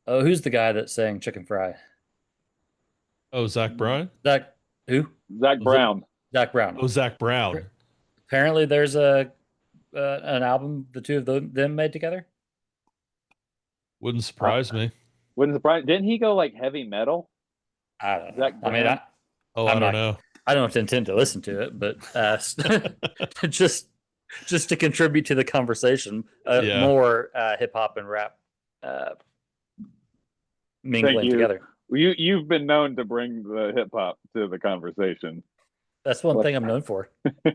who's the guy that sang Chicken Fry? Oh, Zach Bryan? Who? Zach Brown. Zach Brown. Oh, Zach Brown. Apparently there's an album the two of them made together. Wouldn't surprise me. Wouldn't surprise. Didn't he go like heavy metal? I don't know. I mean, I don't know. I don't intend to listen to it, but just to contribute to the conversation, more hip hop and rap mingling together. You've been known to bring the hip hop to the conversation. That's one thing I'm known for.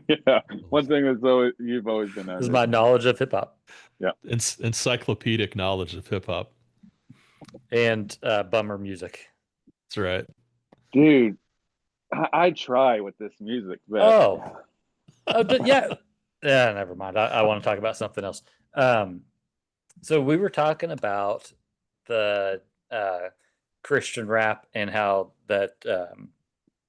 Yeah, one thing you've always been known Is for. my knowledge of hip hop Encyclopedic knowledge of hip hop. and bummer music. That's right. Dude, I try with this music, but Yeah. Yeah, never mind. I want to talk about something else. So we were talking about the Christian rap and how that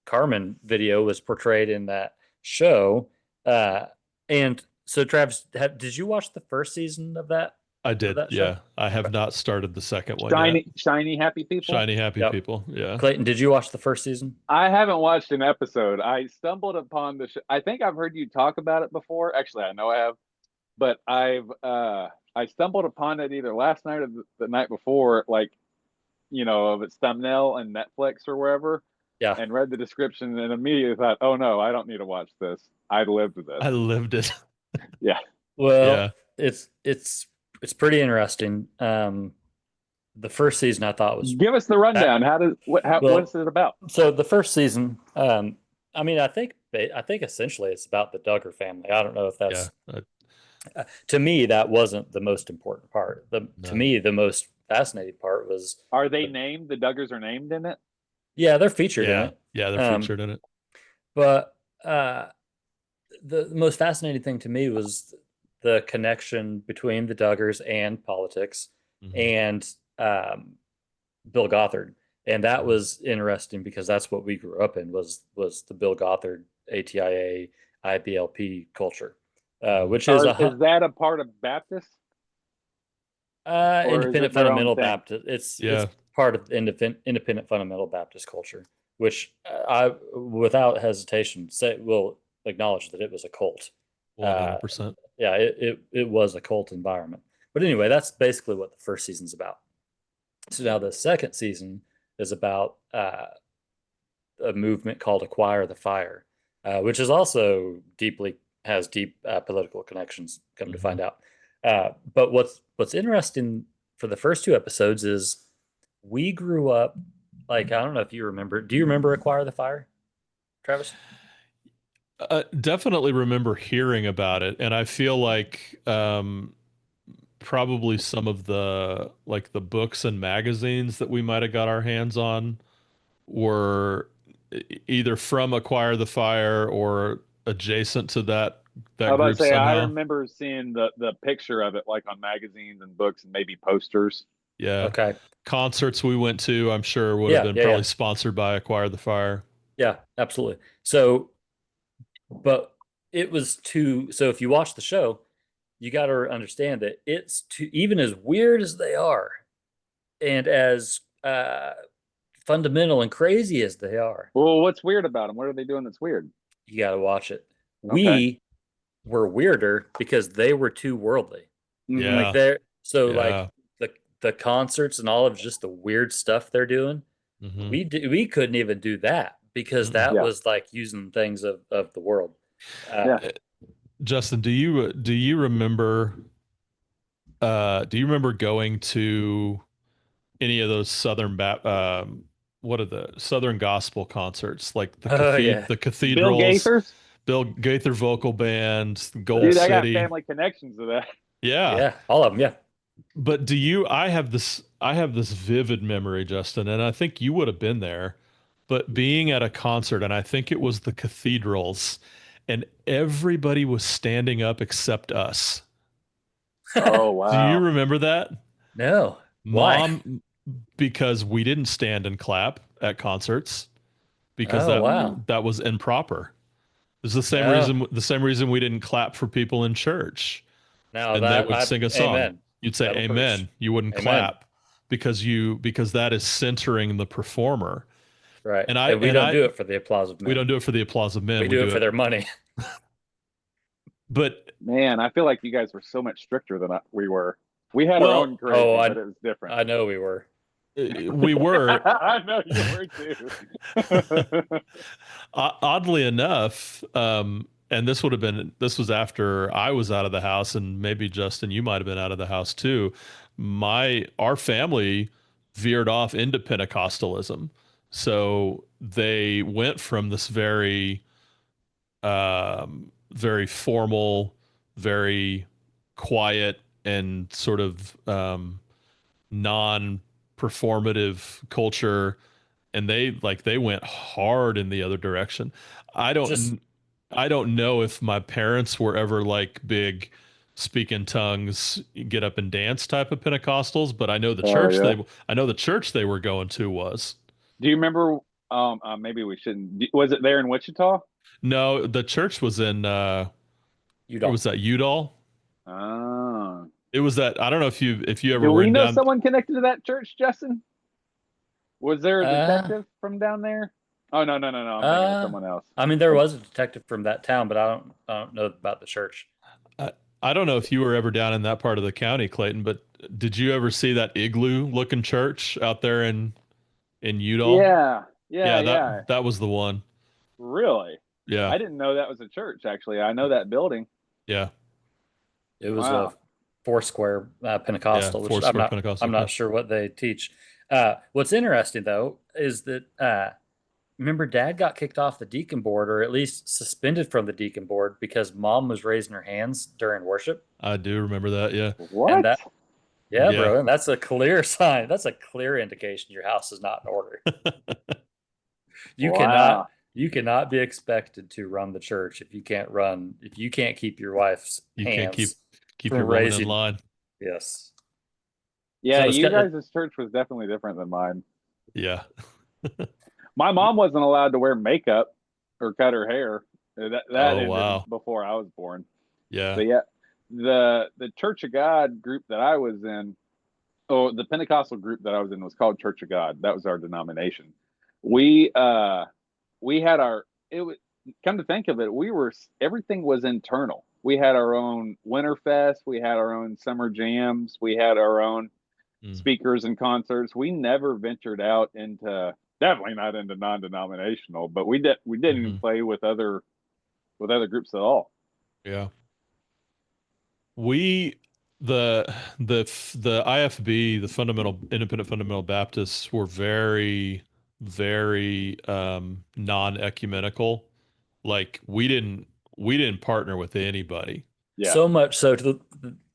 Carmen video was portrayed in that show. And so, Travis, did you watch the first season of that? I did. that Yeah. show? I have not started the second one yet. shiny happy people. Shiny happy Yep. people. Yeah. Clayton, did you watch the first season? I haven't watched an episode. I stumbled upon the show. I think I've heard you talk about it before. Actually, I know I have, but I stumbled upon it either last night or the night before, like, of its thumbnail and Netflix or wherever. Yeah. And read the description and immediately thought, oh no, I don't need to watch this. I lived this. I lived it. Yeah. Well, it's pretty interesting. The first season I thought was Give us the rundown. What's it about? so. The first season, I mean, I think essentially it's about the Duggar family. I don't know if that's to me that wasn't the most important part. To me, the most fascinating part was. Are they named? The Duggars are named in it? Yeah, they're featured in it. Yeah, they're featured in it. But the most fascinating thing to me was the connection between the Duggars and politics and Bill Gothard. And that was interesting because that's what we grew up in was the Bill Gothard ATIA IBLP culture, which is that a part of Baptist? Independent Fundamental Baptist. It's part of independent fundamental Baptist culture, which I, without hesitation, will acknowledge that it was a cult. 100%. Yeah, it was a cult environment. But anyway, that's basically what the first season's about. So now the second season is about a movement called Acquire the Fire, which is also has deep political connections, come to find out. But what's interesting for the first two episodes is we grew up, like, I don't know if you remember. Do you remember Acquire the Fire, Travis? Definitely remember hearing about it. And I feel like probably some of the books and magazines that we might have got our hands on were either from Acquire the Fire or adjacent to that group somehow. I remember seeing the picture of it like on magazines and books and maybe posters. Yeah. Okay. Concerts we went to, I'm sure would have been probably sponsored by Acquire the Fire. Yeah, absolutely. So, but it was so if you watch the show, you got to understand that it's even as weird as they are and as fundamental and crazy as they are. Well, what's weird about them? What are they doing that's weird? You got to watch it. Okay. We were weirder because they were too worldly. Yeah. Like like the concerts and all of just the weird stuff they're doing. We couldn't even do that because that was like using things of the world. Justin, do you remember going to any of those Southern Southern gospel concerts, like the cathedrals, Bill Gaither vocal band, Gold City? I got family connections to that. Yeah, all of them. Yeah. But I have this vivid memory, Justin, and I think you would have been there, but being at a concert, and I think it was the cathedrals, and everybody was standing up except us. Oh, wow. Do you remember that? No. Why? Because we didn't stand and clap at concerts because that was improper. It's the same reason we didn't clap for people in church. Now they would sing a song. Amen. You'd say amen. Preach. You wouldn't clap because that is centering the performer. Right. And we don't do it for the applause of men. We don't do it for the applause of men. We do it for their money. But man, I feel like you guys were so much stricter than we were. We had our own crazy, but it was different. I know we were. We were. I know you were too. Oddly enough, and this was after I was out of the house, and maybe Justin, you might have been out of the house too. Our family veered off into Pentecostalism. So they went from this very very formal, very quiet, and sort of non-performative culture, and they went hard in the other direction. I don't Just I don't know if my parents were ever like big speak in tongues, get up and dance type of Pentecostals, but I know the Oh, yeah. church they were going to was. Do you remember? Maybe we shouldn't. Was it there in Wichita? No, the church was in you where don't. was that, Udall? Oh. It was that, I don't know if you ever Do we went know down. someone connected to that church, Justin? Was there a Uh, detective from down there? Oh, no. I'm thinking of someone else. I mean, there was a detective from that town, but I don't know about the church. I don't know if you were ever down in that part of the county, Clayton, but did you ever see that igloo looking church out there in Udall? Yeah. That was the one. Really? Yeah. I didn't know that was a church, actually. I know that building. Yeah. It was Wow. a Foursquare Pentecostal, which Foursquare Pentecostal, I'm not yeah. sure what they teach. What's interesting though is that remember Dad got kicked off the deacon board, or at least suspended from the deacon board, because Mom was raising her hands during worship. I do remember that. Yeah. What? that- Yeah, Yeah. bro, and that's a clear sign. That's a clear indication your house is not in order. You Wow. cannot be expected to run the church if you can't keep your wife's You hands. can't keep from your woman in raising- line. Yes. Yeah, So it's you got- guys' church was definitely different than mine. Yeah. My mom wasn't allowed to wear makeup or cut her hair. That Oh, ended wow. before I was born. Yeah. But yeah, the Church of God group that I was in, the Pentecostal group that I was in was called Church of God. That was our denomination. We had it was, come to think of it, everything was internal. We had our own Winterfest, we had our own summer jams, we had our own speakers and concerts. We never ventured out into, definitely not into non-denominational, but we didn't even play with other groups at all. Yeah. The IFB, the Independent Fundamental Baptists, were very, very non-ecumenical. Like we didn't partner with anybody. Yeah. So much so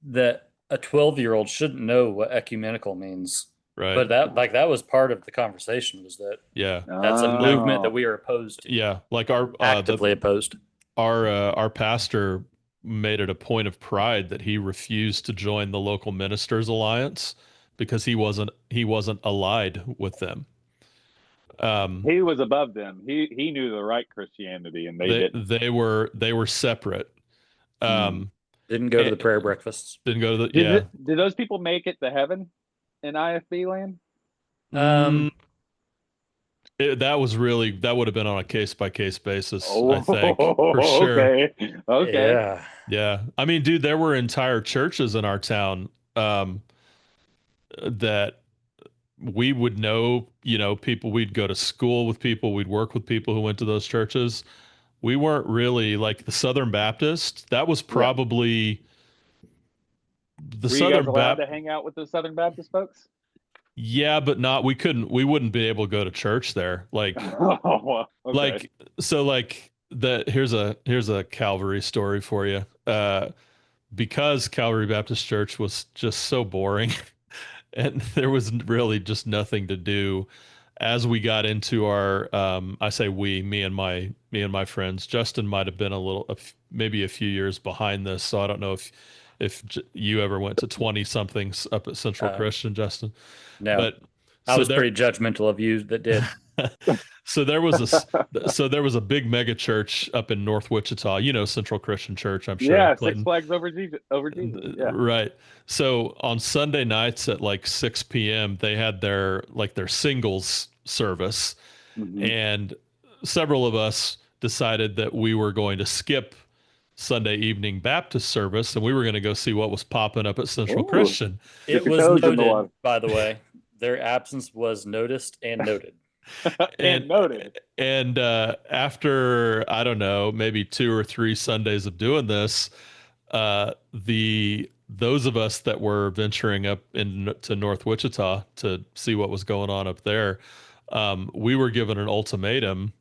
that a 12-year-old shouldn't know what ecumenical means. Right. But that was part of the conversation, was that Yeah. that's a movement that we are opposed to. Yeah. Like our Actively opposed. our pastor made it a point of pride that he refused to join the local ministers alliance because he wasn't allied with them. He was above them. He knew the right Christianity, and they didn't. They were separate. Didn't go to the prayer breakfasts. Didn't go to the Did those people make it to heaven in IFB land? That would have been on a case-by-case basis, Oh, I think, for sure. Okay. Yeah. I mean, dude, there were entire churches in our town that we would know, people, we'd go to school with people, we'd work with people who went to those churches. We weren't really like the Southern Baptist. That was probably the Were Southern you guys allowed to hang out with the Southern Baptist folks? Yeah, but we wouldn't be able to go to church there. Like, Okay. here's a Calvary story for you. Because Calvary Baptist Church was just so boring and there was really just nothing to do as we got into our, I say me and my friends. Justin might have been maybe a few years behind this. So I don't know if you ever went to 20 somethings up at Central Christian, Justin. No, but I was pretty judgmental of you that did. So there was a big mega church up in North Wichita, Central Christian Church, I'm sure. Yeah, Clayton. Six Flags over Jesus. Yeah. Right. So on Sunday nights at like 6 p.m., they had their singles service. And several of us decided that we were going to skip Sunday evening Baptist service and we were going to go see what was popping up at Central Christian. It was noted, by the way. Their absence was noticed and noted. and noted. And after, I don't know, maybe 2 or 3 Sundays of doing this, those of us that were venturing up into North Wichita to see what was going on up there, we were given an ultimatum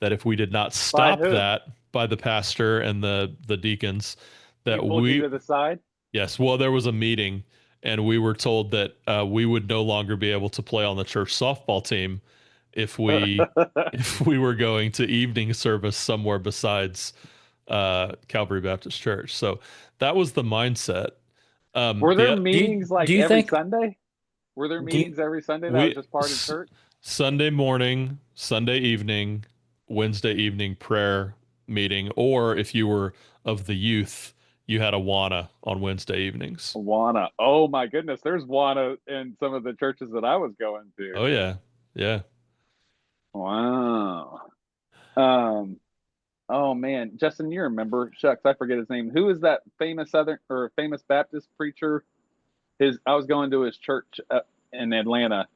that if we did not stop that, by the pastor and the deacons He that pulled you to the side. yes, well, there was a meeting, and we were told that we would no longer be able to play on the church softball team if we if we were going to evening service somewhere besides Calvary Baptist Church. So that was the mindset. Were there the meetings like do you every think- Sunday? Were there Do you- meetings every Sunday that we- was just part of church? Sunday morning, Sunday evening, Wednesday evening prayer meeting, or if you were of the youth, you had a WANA on Wednesday evenings. Wana. Oh my goodness, there's Wana in some of the churches that I was going to. Oh yeah, yeah. Wow. Oh man, Justin, you remember? Shucks, I forget his name. Who is that famous famous Baptist preacher? I was going to his church in Atlanta.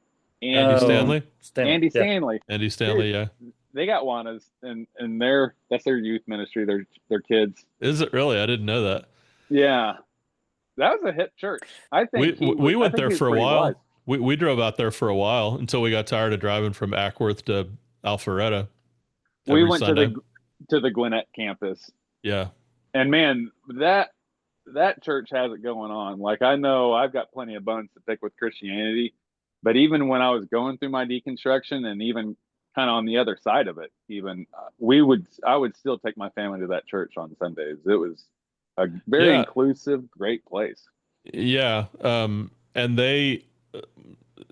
Andy Stanley. Andy Yeah. Stanley. Andy Stanley, yeah. They got Wanas, and that's their youth ministry. Their kids. Is it really? I didn't know that. Yeah, that was a hit church. I think We went I think there he was for a pretty while. wise. We drove out there for a while until we got tired of driving from Ackworth to Alpharetta. We every went Sunday. to the Gwinnett campus, Yeah. and man, that church has it going on. Like, I know I've got plenty of bones to pick with Christianity, but even when I was going through my deconstruction, and even kind of on the other side of it, even I would still take my family to that church on Sundays. It was a very Yeah. inclusive, great place. Yeah. And they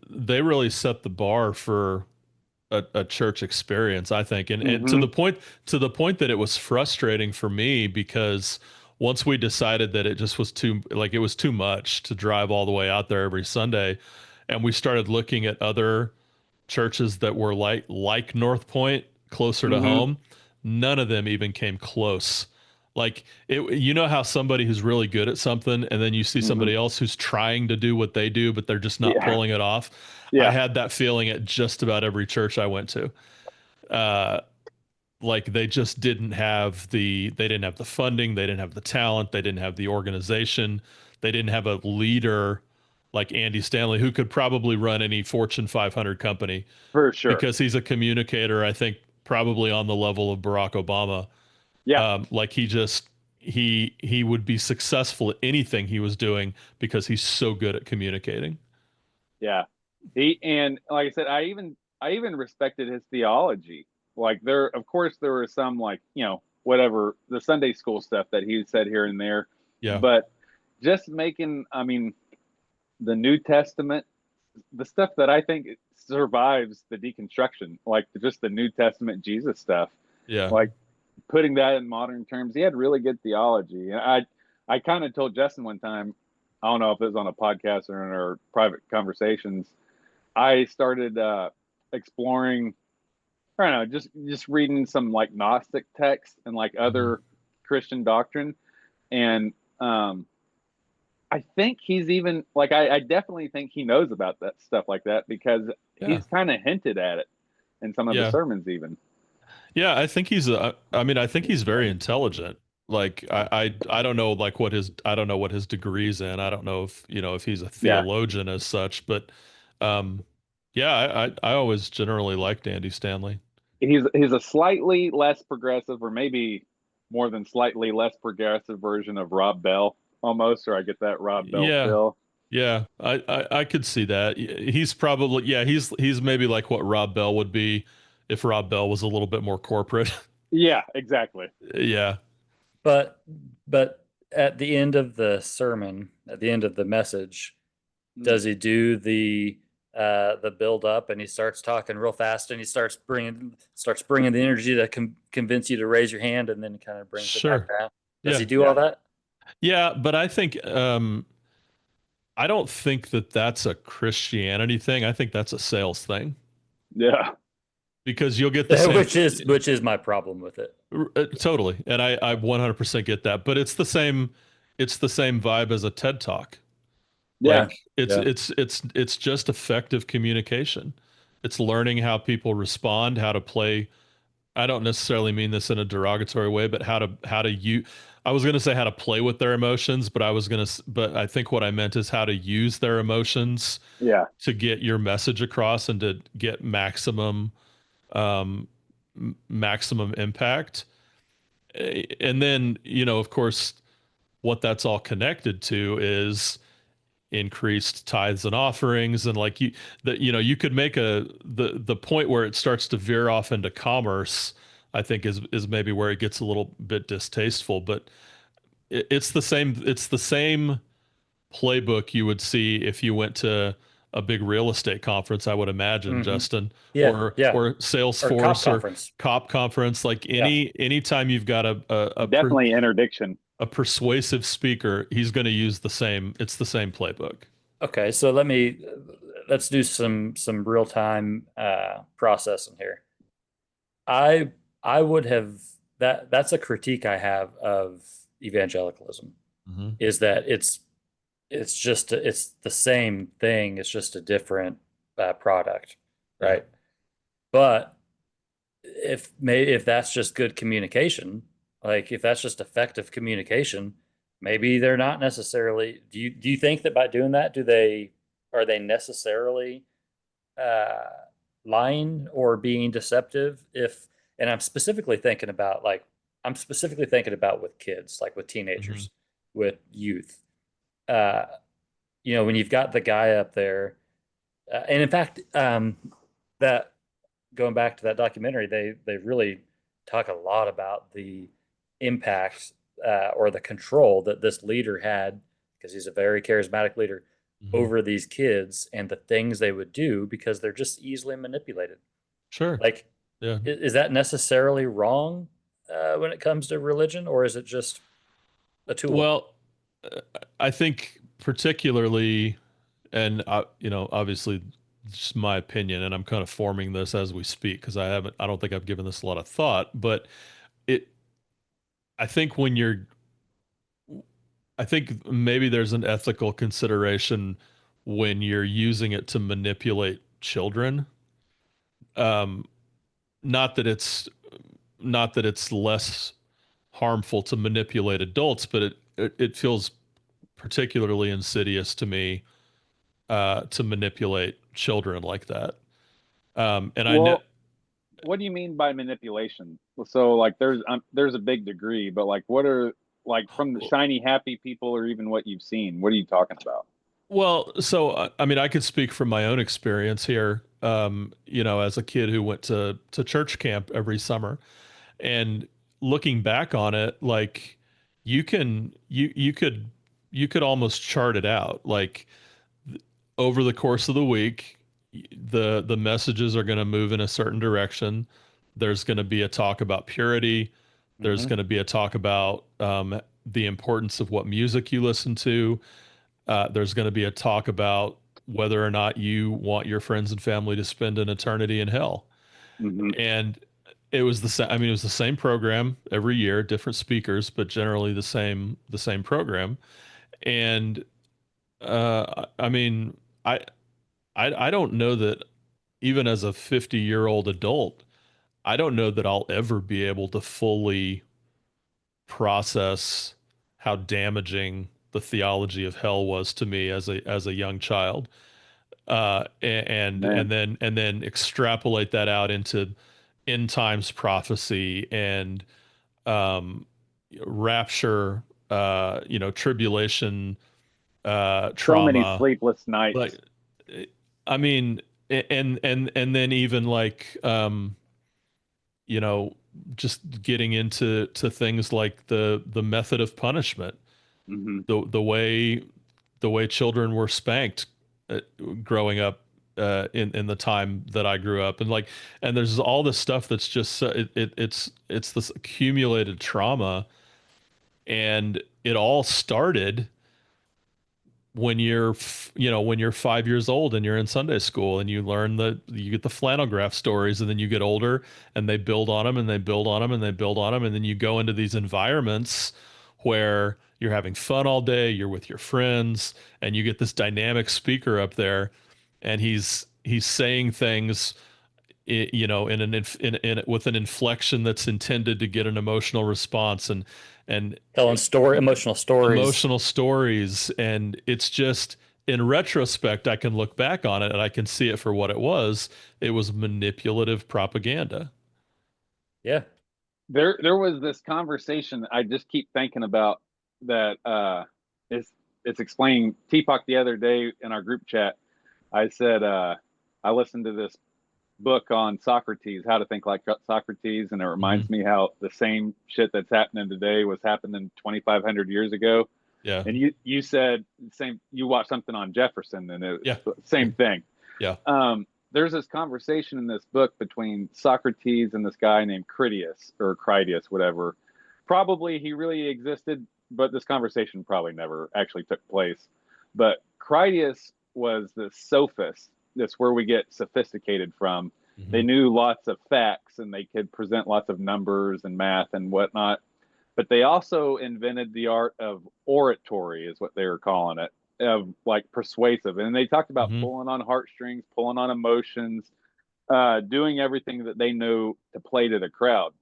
really set the bar for a church experience, I think. And to the point that it was frustrating for me, because once we decided that it just was it was too much to drive all the way out there every Sunday, and we started looking at other churches that were like North Point, closer to home, none of them even came close. Like, you know how somebody who's really good at something, and then you see somebody else who's trying to do what they do, but they're just not pulling it off. Yeah. I had that feeling at just about every church I went to. Like, they just didn't have the funding, they didn't have the talent, they didn't have the organization, they didn't have a leader like Andy Stanley, who could probably run any Fortune 500 company, For sure. because he's a communicator, I think probably on the level of Barack Obama. Yeah. Like, he would be successful at anything he was doing because he's so good at communicating. Yeah. And like I said, I even respected his theology. Like, of course there were some, like, whatever, the Sunday school stuff that he said here and there. Yeah. But just making, the New Testament, the stuff that I think survives the deconstruction, like just the New Testament Jesus stuff. Yeah. Like, putting that in modern terms, he had really good theology. And I kind of told Justin one time, I don't know if it was on a podcast or in our private conversations, I started exploring, I don't know, just reading some like Gnostic texts and like other Christian doctrine. And I think he's even like, I definitely think he knows about that stuff like that, because he's kind of hinted at it in some of the sermons even. Yeah, I think I think he's very intelligent. Like, I don't know like what his degree's in. I don't know if he's a theologian as such, but I always generally liked Andy Stanley. He's a slightly less progressive, or maybe more than slightly less progressive version of Rob Bell almost, or I get that Rob Bell feel. Yeah, I could see that. He's probably he's maybe like what Rob Bell would be if Rob Bell was a little bit more corporate. Yeah, exactly. Yeah. But at the end of the sermon, at the end of the message, does he do the build up, and he starts talking real fast, and he starts bringing the energy to convince you to raise your hand, and then kind of brings it back down? Does he do all that? Yeah, but I think I don't think that that's a Christianity thing. I think that's a sales thing. Yeah. Because you'll get the same, which is my problem with it. Totally, and I 100% get that. But it's the same vibe as a TED Talk. Yeah, like, it's just effective communication. It's learning how people respond, how to play. I don't necessarily mean this in a derogatory way, but how to use. I was going to say how to play with their emotions, but I think what I meant is how to use their emotions. Yeah. To get your message across and to get maximum impact. And then, of course, what that's all connected to is increased tithes and offerings. And like you could make the point where it starts to veer off into commerce, I think is maybe where it gets a little bit distasteful, but it's the same playbook you would see if you went to a big real estate conference, I would imagine, Hmm. Justin, Yeah, yeah. or Or cop Salesforce or conference. cop conference. Like Yeah. anytime you've got Definitely interdiction. a persuasive speaker, he's going to use it's the same playbook. Okay, so let's do some real time processing here. I I would have that's a critique I have of evangelicalism, Mm-hmm. is that it's the same thing, it's just a different product, Yeah. right? But if that's just good communication, like if that's just effective communication, maybe they're not necessarily. Do you think that by doing that, are they necessarily uh, lying or being deceptive? If and I'm specifically thinking about with kids, like with teenagers, with youth. Uh, when you've got the guy up there, and in fact, that going back to that documentary, they really talk a lot about the impact or the control that this leader had, because he's a very charismatic leader, Mm-hmm. over these kids and the things they would do because they're just easily manipulated. Sure. Like, Yeah. is that necessarily wrong when it comes to religion, or is it just a tool? Well, I think particularly, and obviously, just my opinion, and I'm kind of forming this as we speak because I don't think I've given this a lot of thought, but it, I think I think maybe there's an ethical consideration when you're using it to manipulate children. Um, not that it's not that it's less harmful to manipulate adults, but it feels particularly insidious to me to manipulate children like that. And I know. Well, what do you mean by manipulation? So like there's a big degree, but like what are like from the shiny happy people or even what you've seen? What are you talking about? Well, so I mean, I could speak from my own experience here. As a kid who went to church camp every summer, and looking back on it, like you could almost chart it out. Like over the course of the week, the messages are going to move in a certain direction. There's going to be a talk about purity. There's Mhm. going to be a talk about the importance of what music you listen to. There's going to be a talk about whether or not you want your friends and family to spend an eternity in hell. Mm-hmm. And it was the same. I mean, it was the same program every year, different speakers, but generally the same program. And I mean, I, I don't know that even as a 50-year-old adult, I don't know that I'll ever be able to fully process how damaging the theology of hell was to me as a young child, Man. and then extrapolate that out into end times prophecy and rapture, tribulation, So many trauma. sleepless nights. Like, I mean, and then even like you know, just getting into things like the method of punishment, Mm-hmm. the way children were spanked uh, growing up in the time that I grew up, and there's all this stuff that's just it's this accumulated trauma, and it all started when you're 5 years old and you're in Sunday school and you get the flannel graph stories, and then you get older and they build on them and they build on them and they build on them. And then you go into these environments where you're having fun all day, you're with your friends, and you get this dynamic speaker up there, and he's saying things in with an inflection that's intended to get an emotional response, and Telling emotional stories. emotional stories. And it's just, in retrospect, I can look back on it and I can see it for what it was. It was manipulative propaganda. Yeah. There was this conversation I just keep thinking about that it's explaining TPac the other day in our group chat. I said I listened to this book on Socrates, how to think like Socrates, and it reminds me how the same shit that's happening today was happening 2,500 years ago. Yeah. And you said same. You watched something on Jefferson, and it was same thing. Yeah. There's this conversation in this book between Socrates and this guy named Critias or Critias, whatever. Probably he really existed, but this conversation probably never actually took place. But Critias was the sophist. That's where we get sophisticated from. They knew lots of facts and they could present lots of numbers and math and whatnot. But they also invented the art of oratory, is what they were calling it, of like persuasive. And they talked about pulling on heartstrings, pulling on emotions, doing everything that they know to play to the crowd.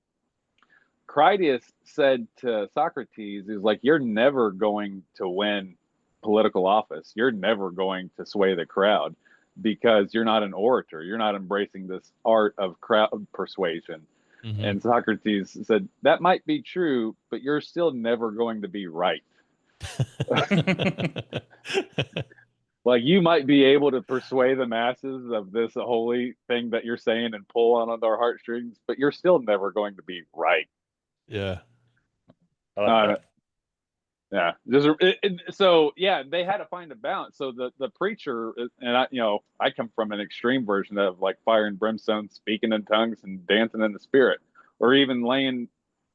Critias said to Socrates, he's like, you're never going to win political office. You're never going to sway the crowd because you're not an orator. You're not embracing this art of crowd persuasion. And Socrates said, that might be true, but you're still never going to be right. Like you might be able to persuade the masses of this holy thing that you're saying and pull on their heartstrings, but you're still never going to be right. Yeah. I like that. Yeah. So yeah, they had to find a balance. So the preacher, and I come from an extreme version of like fire and brimstone, speaking in tongues and dancing in the spirit, or even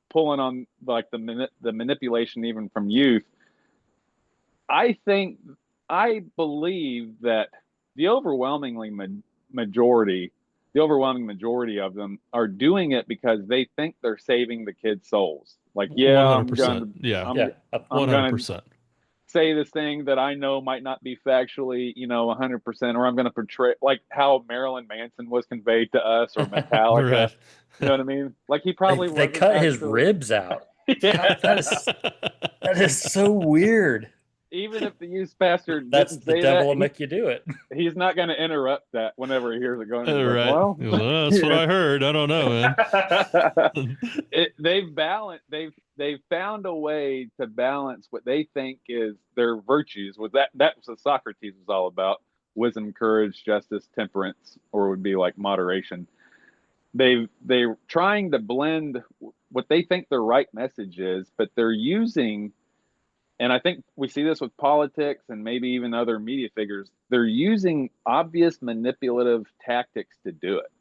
pulling on like the manipulation even from youth. I believe that the overwhelming majority of them are doing it because they think they're saving the kids' souls. Like, yeah, 100%. I'm 100%. say this thing that I know might not be factually, 100%, or I'm going to portray like how Marilyn Manson was conveyed to us, or Metallica. Right. You know what I mean? Like he probably They cut his ribs out. Yeah. That is so weird. Even if the youth pastor That's didn't the say devil that, will make you do it. he's not going to interrupt that whenever he hears it going. Right. Like, well, that's what I heard. I don't know, man. They've found a way to balance what they think is their virtues. That's what Socrates was all about: wisdom, courage, justice, temperance, or would be like moderation. They're trying to blend what they think their right message is, but they're using, and I think we see this with politics and maybe even other media figures, they're using obvious manipulative tactics to do it.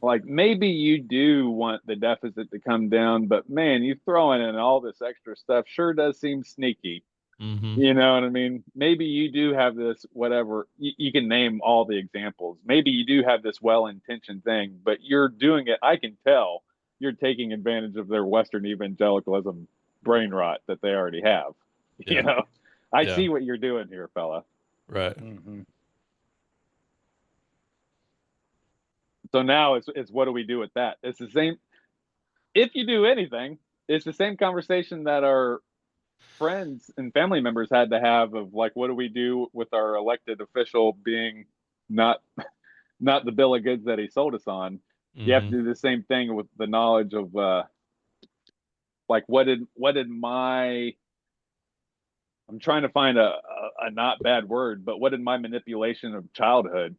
Like maybe you do want the deficit to come down, but man, you throwing in all this extra stuff sure does seem sneaky. You know what I mean? Maybe you do have this, whatever, you can name all the examples. Maybe you do have this well-intentioned thing, but you're doing it, I can tell you're taking advantage of their Western evangelicalism brain rot that they already have. Yeah. I see what you're doing here, fella. Right. So now it's what do we do with that? It's the same. If you do anything, it's the same conversation that our friends and family members had to have of like, what do we do with our elected official being not the bill of goods that he sold us on? You have to do the same thing with the knowledge of like what did my, I'm trying to find a not bad word, but what did my manipulation of childhood,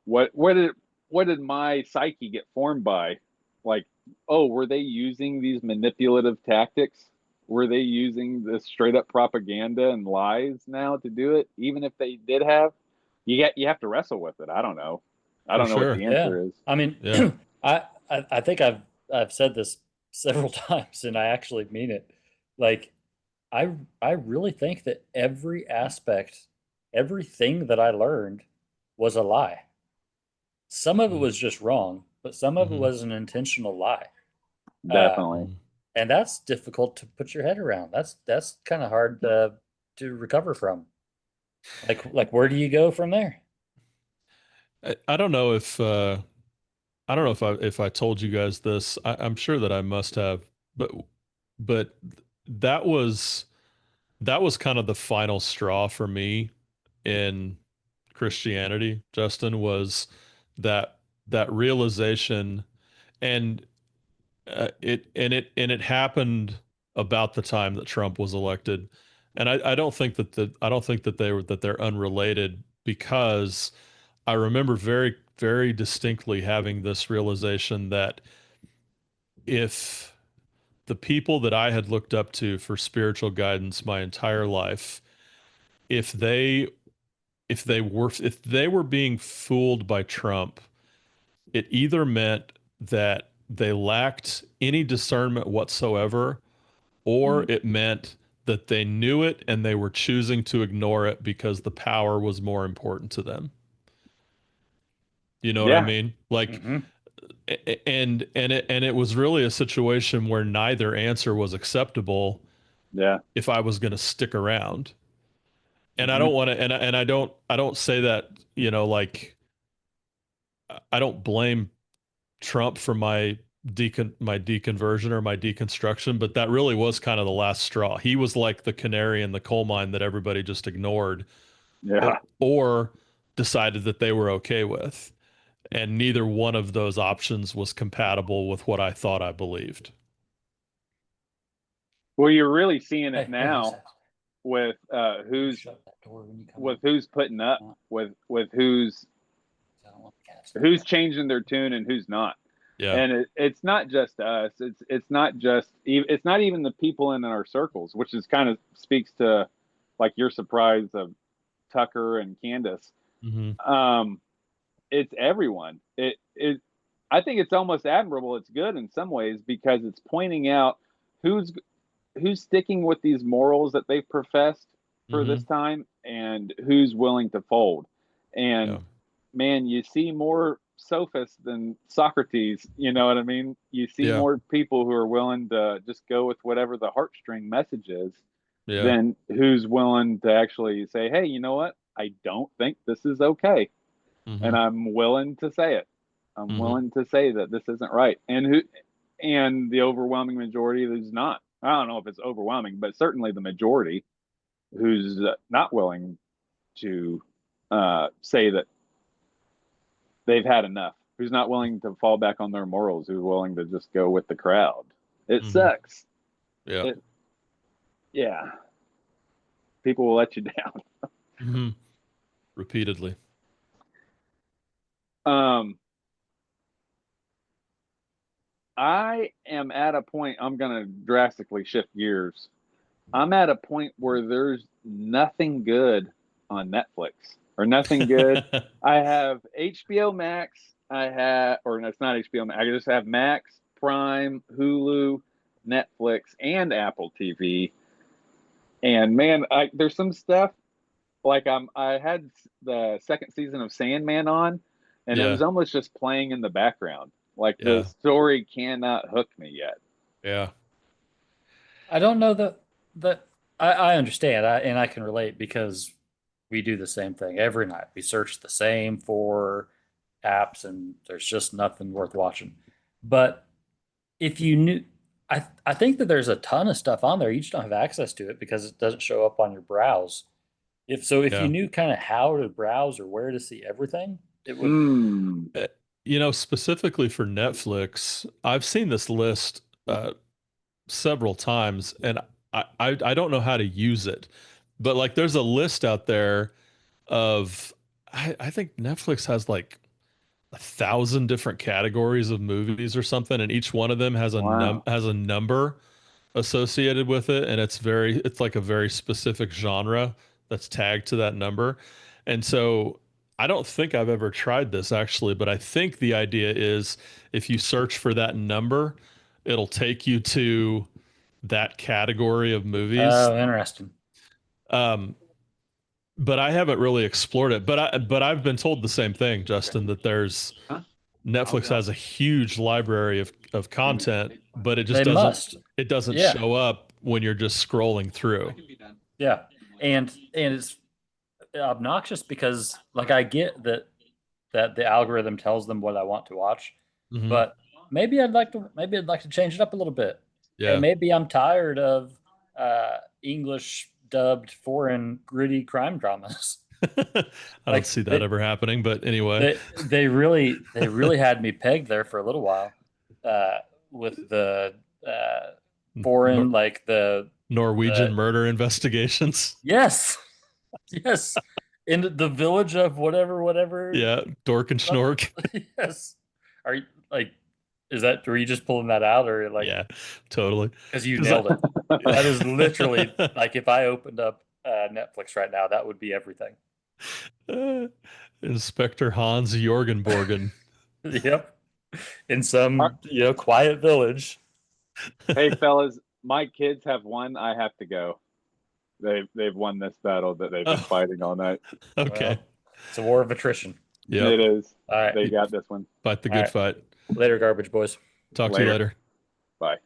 what did my psyche get formed by? Like, oh, were they using these manipulative tactics? Were they using this straight up propaganda and lies now to do it? Even if they did have, you have to wrestle with it. I don't know. I don't know what the answer is. I mean, I think I've said this several times, and I actually mean it. Like, I really think that every aspect, everything that I learned was a lie. Some of it was just wrong, but some of it was an intentional lie. Definitely. And that's difficult to put your head around. That's kind of hard to recover from. Like where do you go from there? I don't know if I told you guys this. I'm sure that I must have, but that was kind of the final straw for me in Christianity, Justin, was that realization. And It happened about the time that Trump was elected, and I don't think that they're unrelated, because I remember very, very distinctly having this realization that if the people that I had looked up to for spiritual guidance my entire life, if they if they were being fooled by Trump, it either meant that they lacked any discernment whatsoever, or it meant that they knew it and they were choosing to ignore it because the power was more important to them. You know what I Yeah. mean? Like, Mm-hmm. and it was really a situation where neither answer was acceptable Yeah. if I was going to stick around. And I Mhm. don't want to, and I don't say that, like, I don't blame Trump for my deconversion or my deconstruction, but that really was kind of the last straw. He was like the canary in the coal mine that everybody just ignored, Yeah. or decided that they were okay with. And neither one of those options was compatible with what I thought I believed. Well, you're really seeing Hey, it now with who's shut that door when you come with in. who's putting up, with who's I don't want the cats. who's changing their tune and who's not. Yeah. And it's not just us. It's not just it's not even the people in our circles, which is kind of speaks to like your surprise of Tucker and Candace. hmm It's everyone. I think it's almost admirable. It's good in some ways because it's pointing out who's sticking with these morals that they've professed for hmm this time and who's willing to fold. And Yeah. man, you see more sophists than Socrates. You know what I mean? You see Yeah. more people who are willing to just go with whatever the heartstring message is Yeah. than who's willing to actually say, hey, you know what? I don't think this is okay. hmm And I'm willing to say it. I'm hmm willing to say that this isn't right. And the overwhelming majority is not. I don't know if it's overwhelming, but certainly the majority who's not willing to say that they've had enough, who's not willing to fall back on their morals, who's willing to just go with the crowd. It Mhm. sucks. Yeah. Yeah. People will let you down. hmm Repeatedly. Um, I am at a point, I'm going to drastically shift gears. I'm at a point where there's nothing good on Netflix or nothing good. I have HBO Max. Or no, it's not HBO Max. I just have Max, Prime, Hulu, Netflix, and Apple TV. And man, there's some stuff like I had the second season of Sandman on, and it Yeah. was almost just playing in the background. Like the Yeah. story cannot hook me yet. Yeah. I don't know that I understand, and I can relate because we do the same thing every night. We search the same for apps, and there's just nothing worth watching. But if you knew, I think that there's a ton of stuff on there. You just don't have access to it because it doesn't show up on your browse. If Yeah. you knew kind of how to browse or where to see everything, it would. Hmm. Specifically for Netflix, I've seen this list several times, and I don't know how to use it, but like there's a list out there of I think Netflix has like 1,000 different categories of movies or something, and each one of them has Wow. has a number associated with it, and it's like a very specific genre that's tagged to that number. And so I don't think I've ever tried this actually, but I think the idea is if you search for that number, it'll take you to that category of movies. Oh, interesting. Um, but I haven't really explored it. But I've been told the same thing, Justin, that there's Huh? Netflix has a huge library of content, but it just They doesn't must. it doesn't Yeah. show up when you're just scrolling through. Yeah, and it's obnoxious because like I get that the algorithm tells them what I want to watch, Mhm. but maybe I'd like to change it up a little bit. Yeah. And maybe I'm tired of English dubbed foreign gritty crime dramas. I Like, don't see that ever happening, but anyway. They really had me pegged there for a little while. with the foreign, like the Norwegian murder investigations. yes, yes, in the village of whatever. Yeah, Dork and Schnork. Yes. Are you like? Were you just pulling that out, or like? Yeah, totally. Because you nailed it. That is literally like if I opened up Netflix right now, that would be everything. Inspector Hans Jorgenborgen. Yep. In some quiet village. Hey fellas, my kids have won. I have to go. They've won this battle that they've been fighting all night. Okay. Well, it's a war of attrition. Yeah, It is. All right. They got this one. fight the good fight. Later, garbage boys. Talk to you later. Bye.